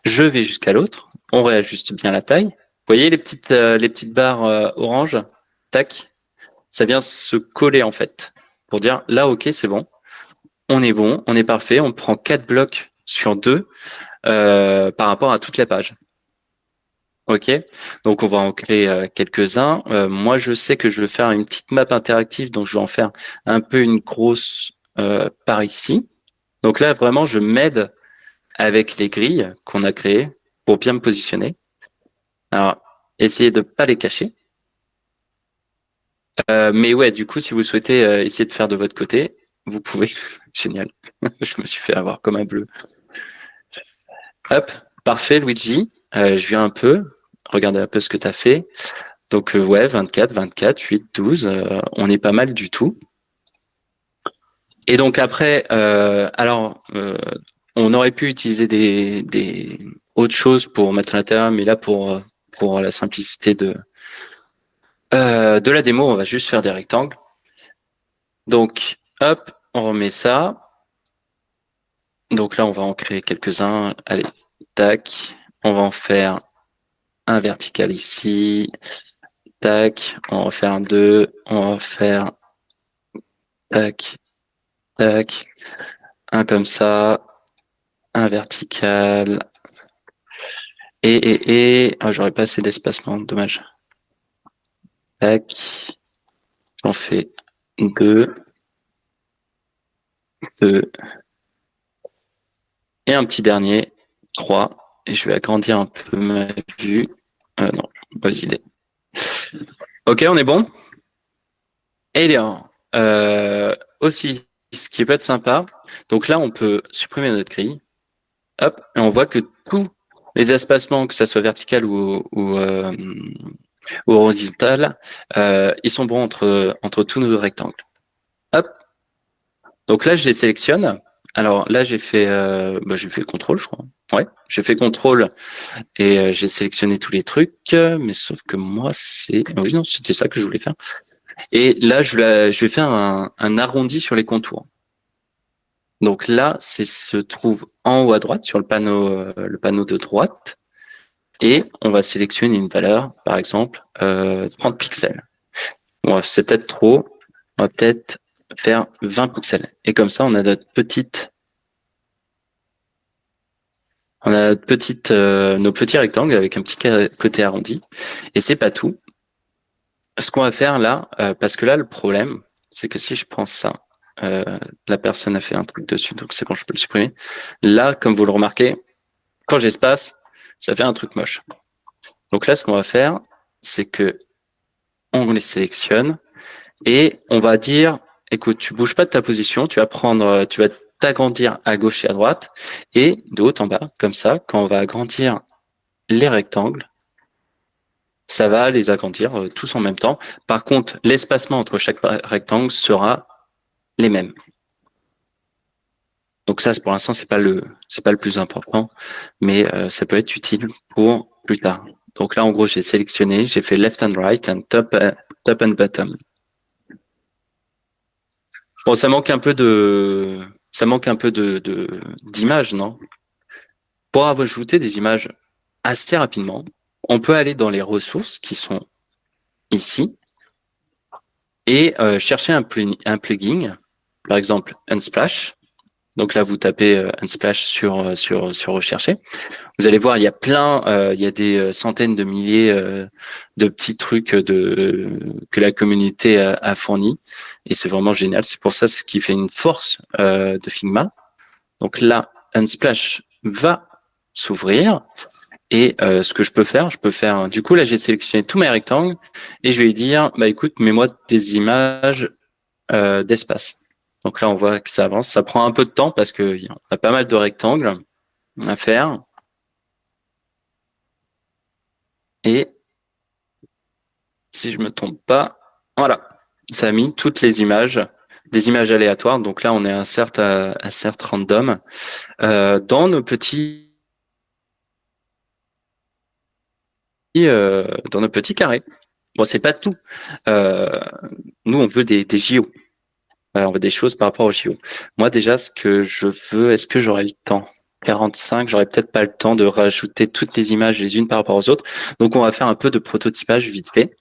Je vais jusqu'à l'autre. On réajuste bien la taille. Vous voyez les petites barres orange? Tac. Ça vient se coller, en fait. Pour dire, là, OK, c'est bon. On est bon, on est parfait. On prend 4 blocs sur 2 par rapport à toute la page. OK, donc on va en créer quelques-uns. Moi, je sais que je vais faire une petite map interactive, donc je vais en faire un peu une grosse par ici. Donc là, vraiment, je m'aide avec les grilles qu'on a créées pour bien me positionner. Alors, essayez de ne pas les cacher. Mais ouais, du coup, si vous souhaitez essayer de faire de votre côté, vous pouvez. Génial. Je me suis fait avoir comme un bleu. Hop, parfait, Luigi. Je viens un peu. Regardez un peu ce que tu as fait. Donc, ouais, 24, 24, 8, 12. On est pas mal du tout. Et donc, après, on aurait pu utiliser des autres choses pour mettre à l'intérieur, mais là, pour la simplicité de la démo, on va juste faire des rectangles. Donc, hop, on remet ça. Donc là, on va en créer quelques-uns. Allez, tac. On va en faire un vertical ici. Tac. On va en faire 2. On va faire tac, tac. Un comme ça. Un vertical. Oh, j'aurais pas assez d'espacement. Dommage. Tac. J'en fais 2. 2. Et un petit dernier. 3. Et je vais agrandir un peu ma vue. Non, mauvaise idée. Ok, on est bon. Et bien, aussi, ce qui peut être sympa, donc là, on peut supprimer notre grille. Hop, et on voit que tous les espacements, que ça soit vertical ou horizontal, ils sont bons entre tous nos rectangles. Hop. Donc là, je les sélectionne. Alors là, j'ai fait contrôle, je crois. Ouais, j'ai fait contrôle et j'ai sélectionné tous les trucs, mais sauf que moi, oui, non, c'était ça que je voulais faire. Et là, je vais faire un arrondi sur les contours. Donc là, se trouve en haut à droite sur le panneau de droite. Et on va sélectionner une valeur, par exemple, 30 pixels. Bon, c'est peut-être trop. On va peut-être faire 20 pixels. Et comme ça, on a nos petits rectangles avec un petit côté arrondi. Et c'est pas tout. ce qu'on va faire là, parce que là, le problème, c'est que si je prends ça, la personne a fait un truc dessus, donc c'est bon, je peux le supprimer. Là, comme vous le remarquez, quand j'espace, ça fait un truc moche. Donc là, ce qu'on va faire, c'est que on les sélectionne et on va dire, écoute, tu bouges pas de ta position, tu vas t'agrandir à gauche et à droite, et de haut en bas, comme ça, quand on va agrandir les rectangles, ça va les agrandir tous en même temps. Par contre, l'espacement entre chaque rectangle sera les mêmes. Donc ça, pour l'instant, c'est pas le plus important, mais ça peut être utile pour plus tard. Donc là, en gros, j'ai sélectionné, j'ai fait left and right and top and bottom. Bon, ça manque un peu d'images, non? Pour ajouter des images assez rapidement, on peut aller dans les ressources qui sont ici et chercher un plugin, par exemple Unsplash. Donc là, vous tapez Unsplash sur rechercher. Vous allez voir, il y a des centaines de milliers de petits trucs que la communauté a fourni, et c'est vraiment génial. C'est pour ça ce qui fait une force de Figma. Donc là, Unsplash va s'ouvrir, et ce que je peux faire, du coup là j'ai sélectionné tous mes rectangles et je vais lui dire, bah écoute, mets-moi des images d'espace. Donc là on voit que ça avance, ça prend un peu de temps parce que on a pas mal de rectangles à faire. Et si je me trompe pas, voilà, ça a mis toutes les images, des images aléatoires. Donc là, on est insert random dans dans nos petits carrés. Bon, c'est pas tout. Euh, Nous, on veut des JO. On veut des choses par rapport aux JO. Moi, déjà, ce que je veux, est-ce que j'aurai le temps? 45, j'aurais peut-être pas le temps de rajouter toutes les images les unes par rapport aux autres. Donc, on va faire un peu de prototypage vite fait.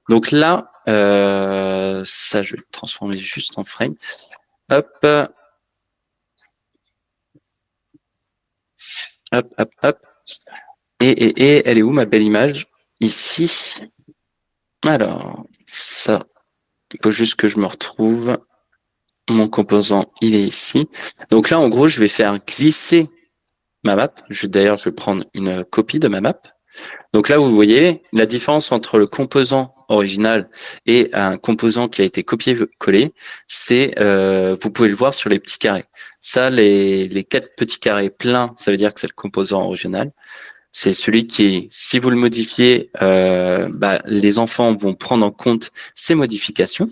Donc là, ça, je vais le transformer juste en frame. Hop, hop, hop, hop. Et elle est où ma belle image? Ici. Alors, ça, il faut juste que je me retrouve. Mon composant, il est ici. Donc là, en gros, je vais faire glisser ma map. D'ailleurs, je vais prendre une copie de ma map. Donc là, vous voyez la différence entre le composant original et un composant qui a été copié-collé, c'est, vous pouvez le voir sur les petits carrés. Ça, les 4 petits carrés pleins, ça veut dire que c'est le composant original. C'est celui qui, si vous le modifiez, les enfants vont prendre en compte ces modifications.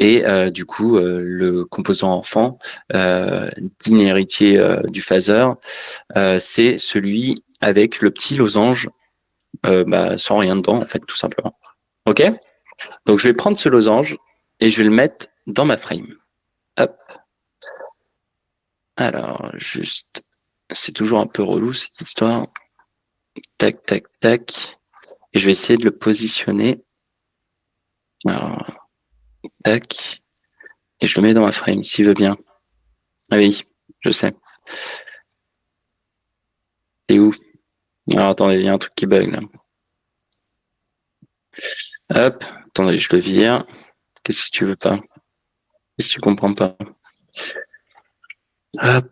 Et du coup, le composant enfant, digne héritier du phaser, c'est celui avec le petit losange sans rien dedans, en fait, tout simplement. OK? Donc, je vais prendre ce losange et je vais le mettre dans ma frame. Hop. Alors, juste, c'est toujours un peu relou, cette histoire. Tac, tac, tac. Et je vais essayer de le positionner. Alors, tac. Et je le mets dans ma frame, s'il veut bien. Ah oui, je sais. C'est où? Alors, attendez, il y a un truc qui bug, là. Hop, attendez, je le vire. Qu'est-ce que tu veux pas? Qu'est-ce que tu comprends pas? Hop,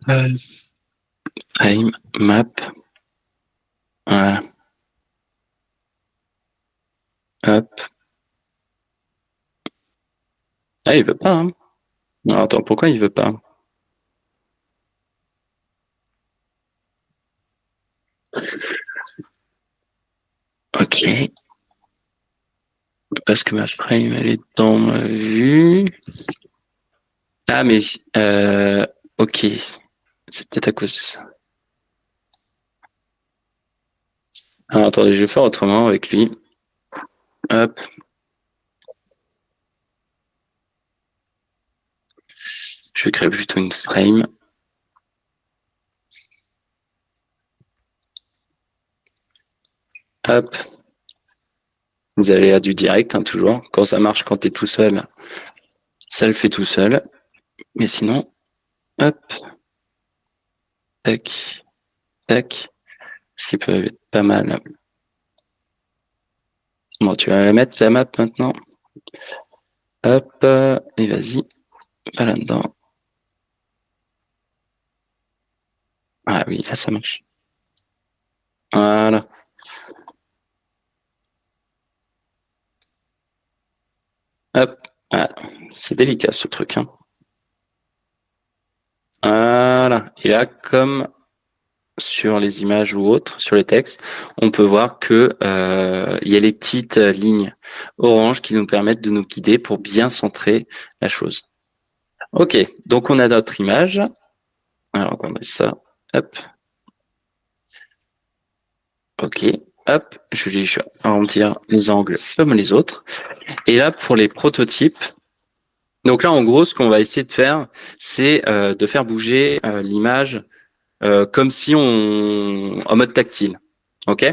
frame, map. Voilà. Hop. Ah, il veut pas, hein. Alors, attends, pourquoi il veut pas? Ok. Parce que ma frame, elle est dans ma vue. Ah, mais, ok. C'est peut-être à cause de ça. Alors, attendez, je vais faire autrement avec lui. Hop. Je vais créer plutôt une frame. Hop. Vous allez à du direct, hein, toujours. Quand ça marche, quand tu es tout seul, ça le fait tout seul. Mais sinon, hop. Tac. Tac. Ce qui peut être pas mal. Bon, tu vas la mettre, la map, maintenant. Hop, et vas-y. Pas là-dedans. Ah oui, là, ça marche. Voilà. Hop. Voilà. C'est délicat, ce truc, hein. Voilà. Et là, comme sur les images ou autres, sur les textes, on peut voir que il y a les petites lignes oranges qui nous permettent de nous guider pour bien centrer la chose. Ok, donc on a notre image. Alors on va mettre ça. Hop. Ok. Hop. Je vais arrondir les angles comme les autres. Et là, pour les prototypes, donc là, en gros, ce qu'on va essayer de faire, c'est de faire bouger l'image comme si en mode tactile. Ok.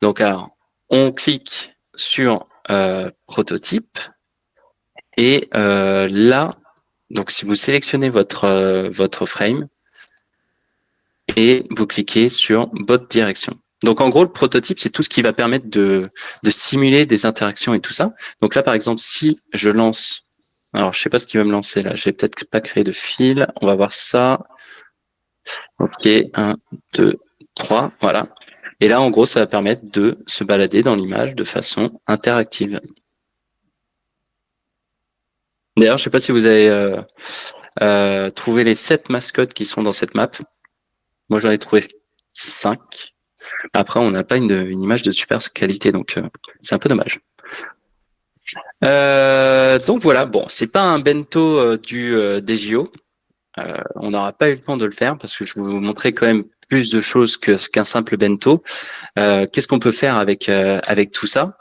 Donc alors, on clique sur prototype et là, donc si vous sélectionnez votre frame et vous cliquez sur bot direction. Donc en gros, le prototype, c'est tout ce qui va permettre de simuler des interactions et tout ça. Donc là, par exemple, si je lance, alors je sais pas ce qui va me lancer là, je vais peut-être pas créer de fil, on va voir ça. Ok, 1, 2, 3, voilà. Et là, en gros, ça va permettre de se balader dans l'image de façon interactive. D'ailleurs, je sais pas si vous avez trouvé les 7 mascottes qui sont dans cette map. Moi, j'en ai trouvé 5. Après, on n'a pas une image de super qualité, donc c'est un peu dommage. Donc voilà, bon, c'est pas un bento des JO. On n'aura pas eu le temps de le faire parce que je vais vous montrer quand même plus de choses qu'un simple bento. Qu'est-ce qu'on peut faire avec tout ça?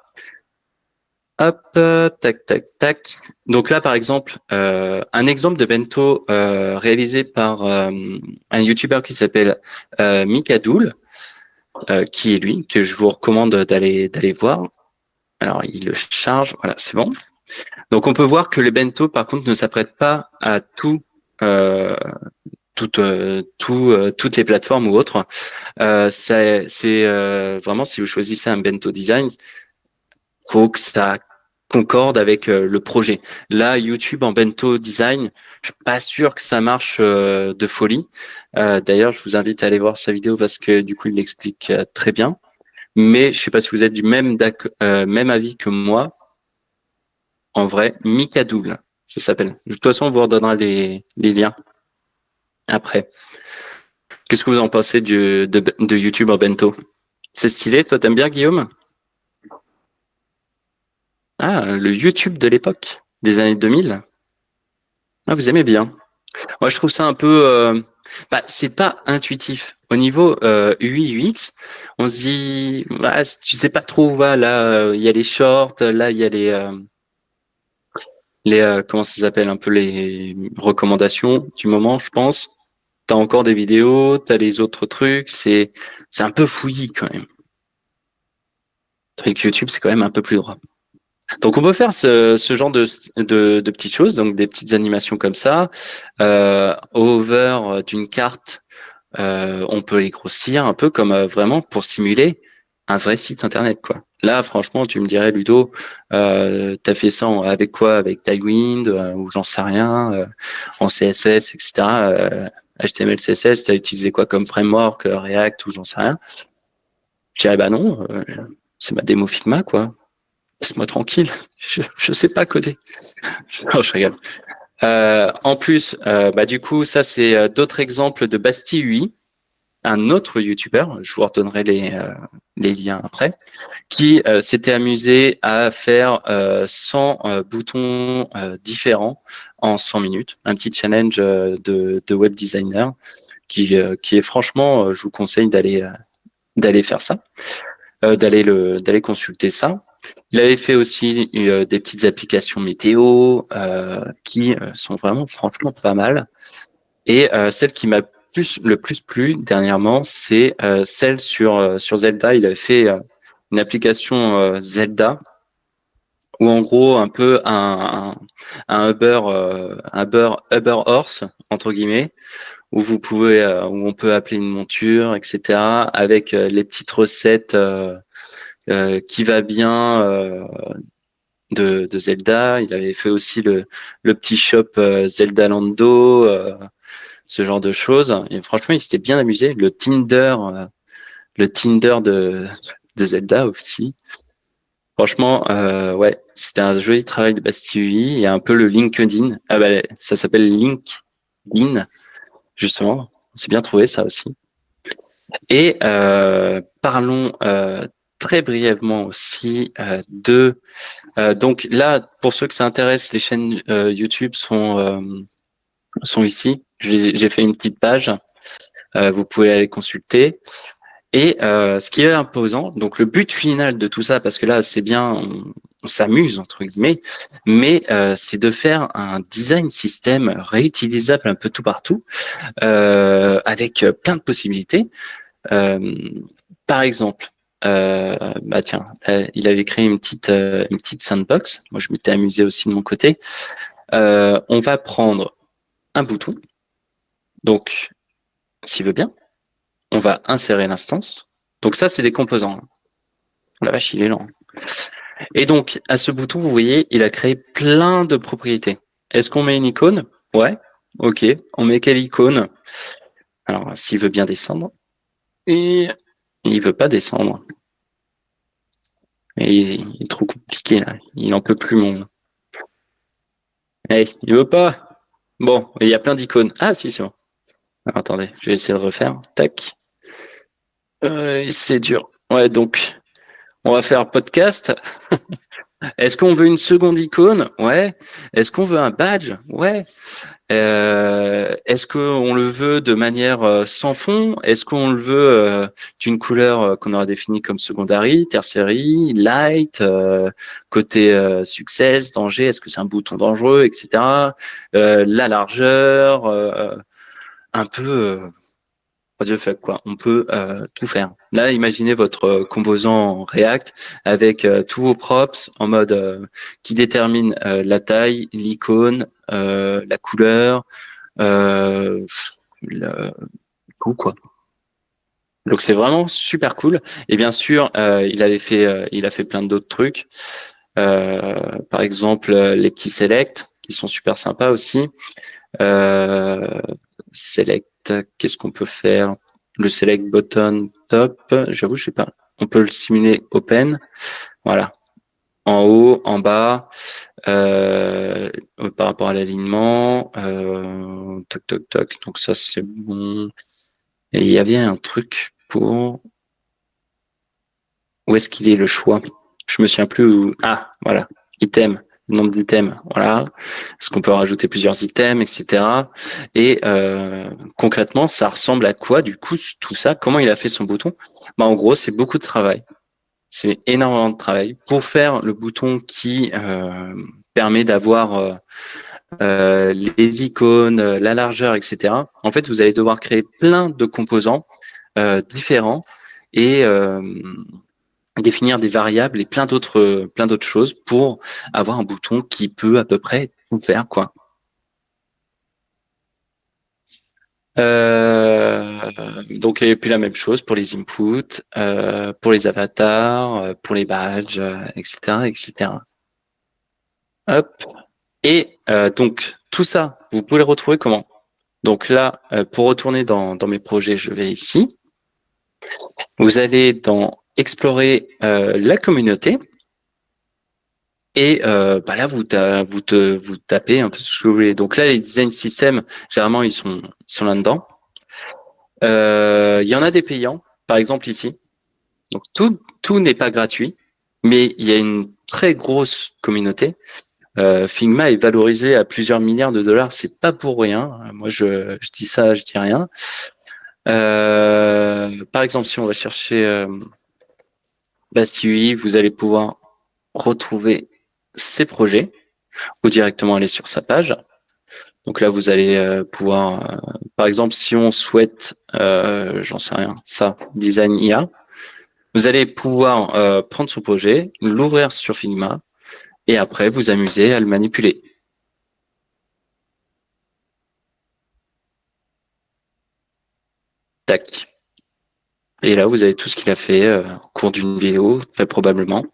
Hop, tac, tac, tac. Donc là, par exemple, un exemple de bento réalisé par un YouTuber qui s'appelle Mikadoul, qui est lui, que je vous recommande d'aller voir. Alors, il le charge, voilà, c'est bon. Donc, on peut voir que le bento, par contre, ne s'apprête pas à toutes les plateformes ou autres. C'est vraiment, si vous choisissez un bento design, faut que ça concorde avec le projet. Là, YouTube en bento design, je suis pas sûr que ça marche de folie. D'ailleurs, je vous invite à aller voir sa vidéo parce que du coup, il l'explique très bien. Mais je sais pas si vous êtes du même avis que moi. En vrai, Mikadoul, ça s'appelle. De toute façon, on vous redonnera les liens après. Qu'est-ce que vous en pensez de YouTube en bento? C'est stylé, toi t'aimes bien, Guillaume? Ah, le YouTube de l'époque, des années 2000. Ah, vous aimez bien. Moi, je trouve ça un peu... c'est pas intuitif. Au niveau UI, UX, on se dit... tu sais pas trop où va. Là, il y a les shorts, là, il y a comment ça s'appelle, un peu les recommandations du moment, je pense. T'as encore des vidéos, t'as les autres trucs, c'est un peu fouillis quand même. Avec YouTube, c'est quand même un peu plus droit. Donc on peut faire ce genre de petites choses, donc des petites animations comme ça. Over d'une carte, on peut les grossir un peu comme vraiment pour simuler un vrai site internet, quoi. Là, franchement, tu me dirais, Ludo, t'as fait ça avec quoi? Avec Tailwind ou j'en sais rien, en CSS, etc. HTML, CSS, t'as utilisé quoi comme framework, React ou j'en sais rien? Je dirais, bah non, c'est ma démo Figma, quoi. Laisse-moi tranquille, je sais pas coder. Non, je rigole. En plus, du coup, ça c'est d'autres exemples de Bastille UI, un autre YouTuber, je vous redonnerai les liens après, qui s'était amusé à faire 100 boutons différents en 100 minutes, un petit challenge de web designer qui est franchement, je vous conseille d'aller faire ça, d'aller consulter ça. Il avait fait aussi des petites applications météo qui sont vraiment franchement pas mal. Et celle qui m'a le plus plu dernièrement, c'est celle sur Zelda. Il avait fait une application Zelda où en gros un peu un Uber Horse entre guillemets où vous pouvez où on peut appeler une monture, etc. avec les petites recettes qui va bien de Zelda. Il avait fait aussi le petit shop Zelda Lando, ce genre de choses. Et franchement, il s'était bien amusé. Le Tinder de Zelda aussi. Franchement, ouais, c'était un joli travail de Bastille et un peu le LinkedIn. Ah bah, ça s'appelle LinkedIn, justement. C'est bien trouvé ça aussi. Et parlons très brièvement aussi donc là, pour ceux que ça intéresse, les chaînes YouTube sont ici. J'ai fait une petite page. Vous pouvez aller consulter. Et ce qui est imposant, donc le but final de tout ça, parce que là c'est bien, on s'amuse entre guillemets, mais c'est de faire un design système réutilisable un peu tout partout, avec plein de possibilités. Par exemple, bah tiens, il avait créé une petite sandbox. Moi je m'étais amusé aussi de mon côté. On va prendre un bouton, donc s'il veut bien, on va insérer l'instance. Donc ça c'est des composants. La vache, il est lent. Et donc, à ce bouton, vous voyez, il a créé plein de propriétés. Est-ce qu'on met une icône? Ouais. Ok. On met quelle icône? Alors, s'il veut bien descendre. Et il veut pas descendre. Et il est trop compliqué, là. Il en peut plus, mon... Hey, il veut pas. Bon, il y a plein d'icônes. Ah, si, c'est bon. Alors, attendez, je vais essayer de refaire. Tac. C'est dur. Ouais, donc, on va faire podcast. Est-ce qu'on veut une seconde icône? Ouais. Est-ce qu'on veut un badge? Ouais. Est-ce qu'on le veut de manière sans fond? Est-ce qu'on le veut d'une couleur qu'on aura définie comme secondary, tertiary, light, côté success, danger? Est-ce que c'est un bouton dangereux, etc. La largeur, un peu what the fuck, quoi. On peut tout faire. Là, imaginez votre composant React avec tous vos props en mode qui détermine la taille, l'icône, la couleur, le tout, quoi. Donc c'est vraiment super cool. Et bien sûr, il a fait plein d'autres trucs. Par exemple, les petits select qui sont super sympas aussi. Euh, select, qu'est-ce qu'on peut faire? Le select button top, j'avoue, je sais pas. On peut le simuler open. Voilà. En haut, en bas, par rapport à l'alignement. Toc, toc, toc. Donc ça, c'est bon. Et il y avait un truc pour... Où est-ce qu'il est le choix? Je me souviens plus où... Ah, voilà. Item. Nombre d'items. Voilà. Est-ce qu'on peut rajouter plusieurs items, etc. Et concrètement, ça ressemble à quoi, du coup, tout ça? Comment il a fait son bouton? Bah, en gros, c'est beaucoup de travail. C'est énormément de travail pour faire le bouton qui permet d'avoir les icônes, la largeur, etc. En fait, vous allez devoir créer plein de composants différents et définir des variables et plein d'autres choses pour avoir un bouton qui peut à peu près tout faire, quoi. Donc et puis la même chose pour les inputs, pour les avatars, pour les badges, etc., etc. Hop. Et donc tout ça, vous pouvez le retrouver comment? Donc là, pour retourner dans mes projets, je vais ici. Vous allez dans explorer la communauté. Et bah là, vous tapez un peu ce que vous voulez. Donc là, les design systems, généralement, ils sont là-dedans. Il y en a des payants, par exemple ici. Donc tout n'est pas gratuit, mais il y a une très grosse communauté. Figma est valorisé à plusieurs milliards de dollars, c'est pas pour rien. Moi, je dis ça, je dis rien. Par exemple, si on va chercher Bastille, vous allez pouvoir retrouver ses projets ou directement aller sur sa page. Donc là, vous allez pouvoir, par exemple, si on souhaite, j'en sais rien, ça, design IA, vous allez pouvoir prendre son projet, l'ouvrir sur Figma et après vous amuser à le manipuler. Tac. Et là, vous avez tout ce qu'il a fait au cours cours d'une vidéo, très probablement.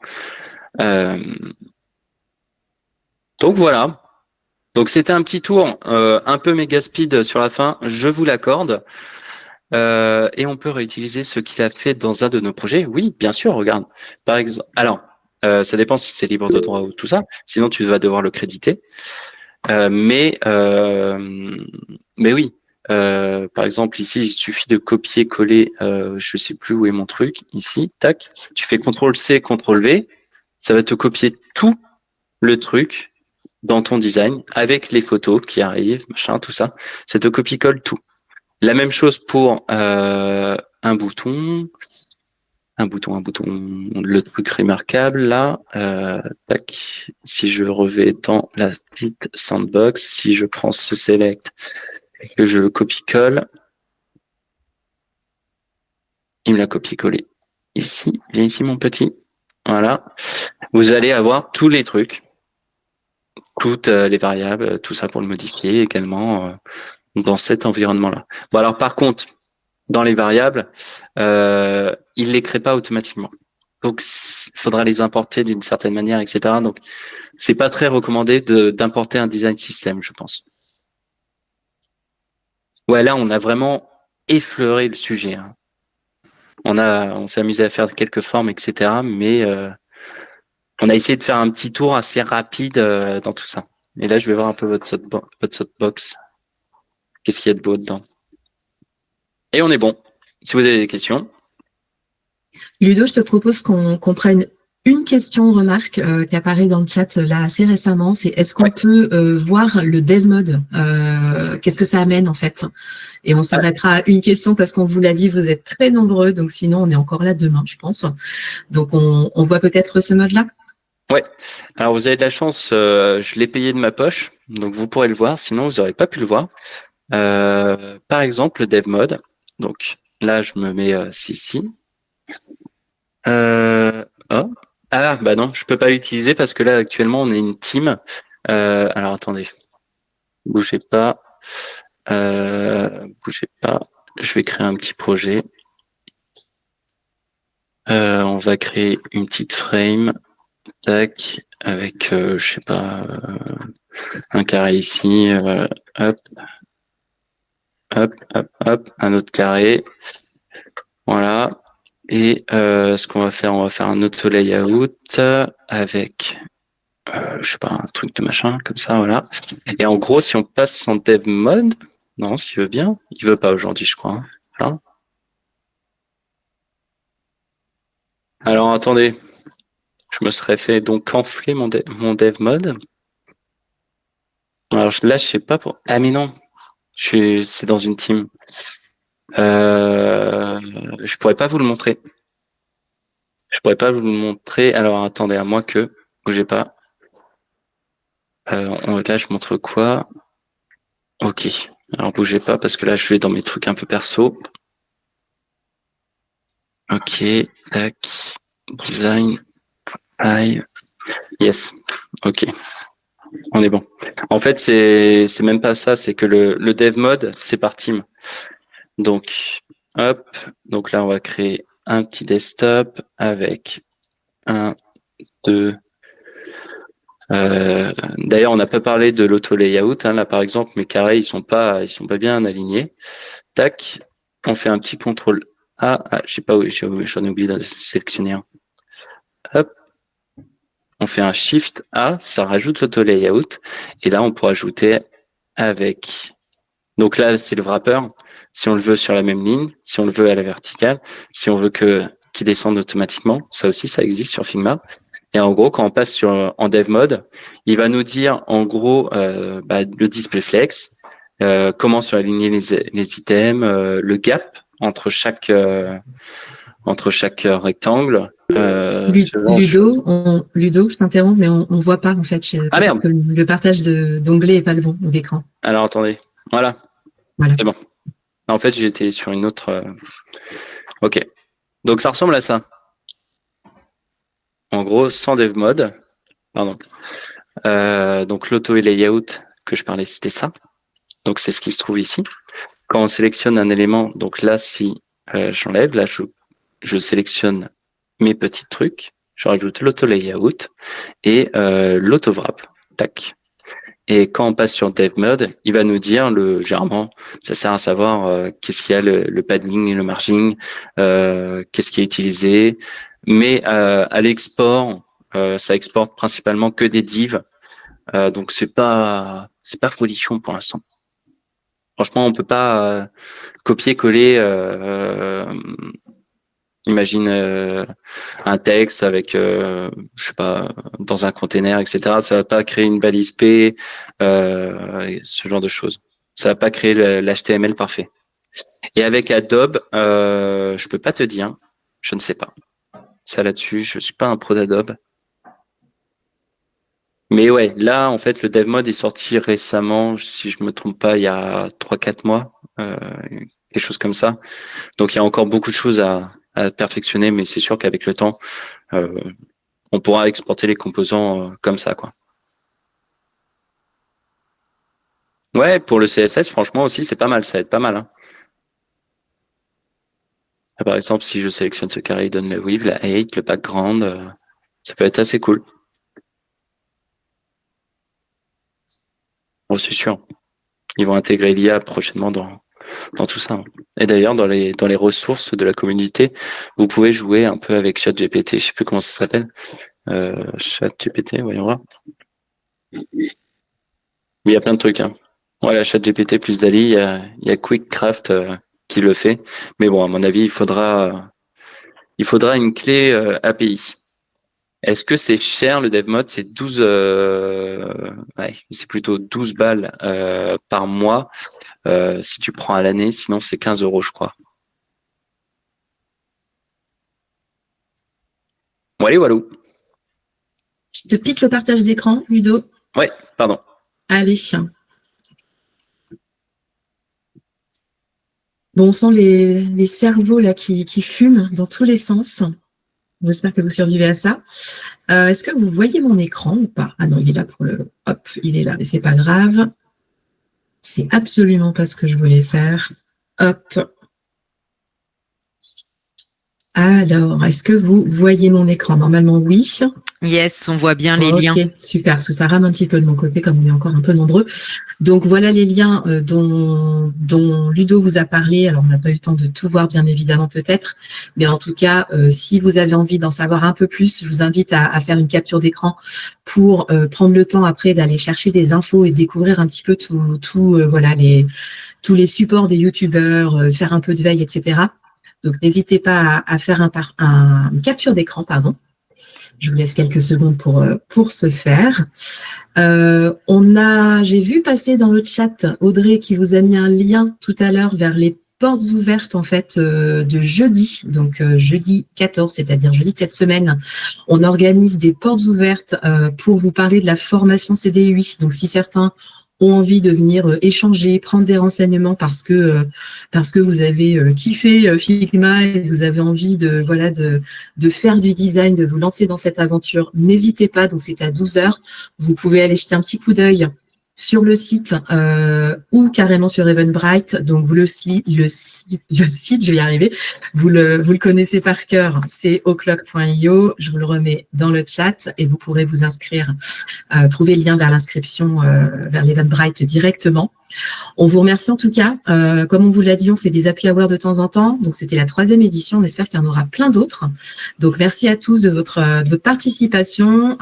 Donc voilà. Donc c'était un petit tour un peu méga speed sur la fin, je vous l'accorde. Et on peut réutiliser ce qu'il a fait dans un de nos projets. Oui, bien sûr, regarde. Par exemple, alors, ça dépend si c'est libre de droit ou tout ça. Sinon, tu vas devoir le créditer. Mais oui. Par exemple, ici, il suffit de copier-coller. Je sais plus où est mon truc. Ici, tac. Tu fais CTRL-C, CTRL-V. Ça va te copier tout le truc dans ton design avec les photos qui arrivent, machin, tout ça. Ça te copie-colle tout. La même chose pour un bouton, le truc remarquable là. Tac. Si je revais dans la petite sandbox, si je prends ce select et que je le copie-colle, il me l'a copié-collé ici. Viens ici mon petit. Voilà. Vous allez avoir tous les trucs, toutes les variables, tout ça pour le modifier également dans cet environnement-là. Bon alors par contre, dans les variables, il les crée pas automatiquement. Donc, il faudra les importer d'une certaine manière, etc. Donc, c'est pas très recommandé d'importer un design system, je pense. Ouais, là, on a vraiment effleuré le sujet. Hein. On s'est amusé à faire quelques formes, etc. Mais on a essayé de faire un petit tour assez rapide dans tout ça. Et là, je vais voir un peu votre softbox. Qu'est-ce qu'il y a de beau dedans? Et on est bon. Si vous avez des questions. Ludo, je te propose qu'on prenne une question remarque qui apparaît dans le chat là assez récemment. C'est est-ce qu'on peut voir le dev mode qu'est-ce que ça amène en fait? Et on s'arrêtera à une question parce qu'on vous l'a dit, vous êtes très nombreux, donc sinon on est encore là demain, je pense. Donc on voit peut-être ce mode-là. Ouais. Alors vous avez de la chance, je l'ai payé de ma poche, donc vous pourrez le voir. Sinon vous n'aurez pas pu le voir. Par exemple, le dev mode. Donc là, je me mets ici. Oh. Ah bah non, je peux pas l'utiliser parce que là actuellement on est une team. Alors attendez, bougez pas, bougez pas. Je vais créer un petit projet. On va créer une petite frame, tac, avec je sais pas un carré ici, hop, hop, hop, hop, un autre carré, voilà. Et ce qu'on va faire, on va faire un auto layout avec, je sais pas, un truc de machin comme ça, voilà. Et en gros, si on passe en dev mode, non, s'il veut bien, il veut pas aujourd'hui, je crois. Hein. Voilà. Alors attendez, je me serais fait donc enfler mon dev mode. Alors là, je sais pas pour. Ah mais non, c'est dans une team. Je pourrais pas vous le montrer. Je pourrais pas vous le montrer. Alors attendez, à moi que bougez pas. Là, je montre quoi? Ok. Alors bougez pas parce que là, je vais dans mes trucs un peu perso. Ok. Tac. Design. File. Yes. Ok. On est bon. En fait, c'est même pas ça. C'est que le dev mode, c'est par team. Donc, hop. Donc là, on va créer un petit desktop avec 1, 2. D'ailleurs, on n'a pas parlé de l'auto layout. Hein, là, par exemple, mes carrés, ils sont pas bien alignés. Tac. On fait un petit contrôle A. Ah, je sais pas où, j'en ai oublié de sélectionner un. Hop. On fait un Shift A, ça rajoute l'auto layout. Et là, on pourra ajouter avec. Donc là, c'est le wrapper. Si on le veut sur la même ligne, si on le veut à la verticale, si on veut qu'il descende automatiquement, ça aussi, ça existe sur Figma. Et en gros, quand on passe en dev mode, il va nous dire en gros le display flex, comment surligner les items, le gap entre chaque rectangle. Ludo, je t'interromps, mais on voit pas en fait. Ah merde. Que le partage d'onglet est pas le bon ou d'écran. Alors attendez, voilà. C'est bon. En fait, j'étais sur une autre. Ok. Donc ça ressemble à ça. En gros, sans dev mode. Pardon. Donc l'auto et layout que je parlais, c'était ça. Donc c'est ce qui se trouve ici. Quand on sélectionne un élément, donc là, si j'enlève, là je sélectionne mes petits trucs, je rajoute l'auto-layout et l'auto-wrap. Tac. Et quand on passe sur Dev Mode, il va nous dire généralement, ça sert à savoir qu'est-ce qu'il y a, le padding, le margin, qu'est-ce qui est utilisé. Mais à l'export, ça exporte principalement que des divs. Donc c'est pas folichon pour l'instant. Franchement, on peut pas copier-coller. Imagine un texte avec, je sais pas, dans un container, etc. Ça va pas créer une balise P, ce genre de choses. Ça va pas créer l'HTML parfait. Et avec Adobe, je peux pas te dire, je ne sais pas. Ça là-dessus, je suis pas un pro d'Adobe. Mais ouais, là, en fait, le dev mode est sorti récemment, si je me trompe pas, il y a 3-4 mois, quelque chose comme ça. Donc, il y a encore beaucoup de choses à perfectionner, mais c'est sûr qu'avec le temps, on pourra exporter les composants comme ça, quoi. Ouais, pour le CSS, franchement aussi, c'est pas mal, ça aide pas mal, hein. Par exemple, si je sélectionne ce carré, il donne le weave, la height, le background, ça peut être assez cool. Bon, c'est sûr. Ils vont intégrer l'IA prochainement dans tout ça, hein. Et d'ailleurs, dans les ressources de la communauté, vous pouvez jouer un peu avec ChatGPT. Je sais plus comment ça s'appelle. ChatGPT, voyons voir. Mais il y a plein de trucs, hein. Voilà, ChatGPT plus DALL-E, il y a QuickCraft qui le fait. Mais bon, à mon avis, il faudra une clé API. Est-ce que c'est cher le dev mode? C'est 12, ouais, c'est plutôt 12 balles par mois. Si tu prends à l'année, sinon c'est 15 €, je crois. Voilà, voilà. Je te pique le partage d'écran, Ludo. Ouais, pardon. Allez. Bon, on sent les cerveaux là qui fument dans tous les sens. J'espère que vous survivez à ça. Est-ce que vous voyez mon écran ou pas? Ah non, il est là pour le... Hop, il est là, mais c'est pas grave. C'est absolument pas ce que je voulais faire. Hop. Alors, est-ce que vous voyez mon écran? Normalement, oui. Yes, on voit bien les liens. Ok, super, parce que ça rame un petit peu de mon côté, comme on est encore un peu nombreux. Donc, voilà les liens dont Ludo vous a parlé. Alors, on n'a pas eu le temps de tout voir, bien évidemment, peut-être. Mais en tout cas, si vous avez envie d'en savoir un peu plus, je vous invite à faire une capture d'écran pour prendre le temps après d'aller chercher des infos et découvrir un petit peu voilà, tous les supports des youtubeurs, faire un peu de veille, etc. Donc, n'hésitez pas à faire une capture d'écran, pardon. Je vous laisse quelques secondes pour ce faire. J'ai vu passer dans le chat Audrey qui vous a mis un lien tout à l'heure vers les portes ouvertes en fait de jeudi, donc jeudi 14, c'est-à-dire jeudi de cette semaine. On organise des portes ouvertes pour vous parler de la formation CDI. Donc, si certains ont envie de venir échanger, prendre des renseignements parce que vous avez kiffé Figma et vous avez envie de faire du design, de vous lancer dans cette aventure, n'hésitez pas. Donc c'est à 12h. Vous pouvez aller jeter un petit coup d'œil sur le site ou carrément sur Eventbrite. Donc le site, je vais y arriver. Vous le connaissez par cœur, c'est oclock.io. Je vous le remets dans le chat et vous pourrez vous inscrire, trouver le lien vers l'inscription vers l'Eventbrite directement. On vous remercie en tout cas. Comme on vous l'a dit, on fait des happy hours de temps en temps. Donc, c'était la 3e édition. On espère qu'il y en aura plein d'autres. Donc, merci à tous de votre participation,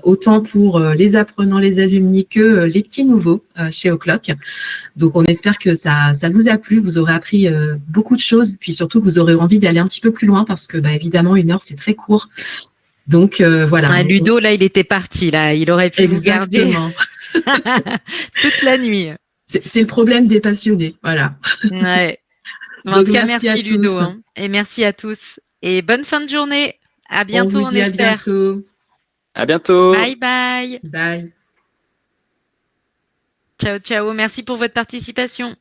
autant pour les apprenants, les alumni que les petits nouveaux chez O'Clock. Donc, on espère que ça vous a plu. Vous aurez appris beaucoup de choses. Puis surtout, vous aurez envie d'aller un petit peu plus loin parce que, évidemment, 1 heure, c'est très court. Donc, voilà. Ah, Ludo, là, il était parti. Là, il aurait pu vous garder toute la nuit. C'est le problème des passionnés, voilà. Ouais. En tout cas, merci Ludo, hein, et merci à tous. Et bonne fin de journée. À bientôt, on espère. À bientôt. À bientôt. Bye bye. Bye. Ciao, ciao. Merci pour votre participation.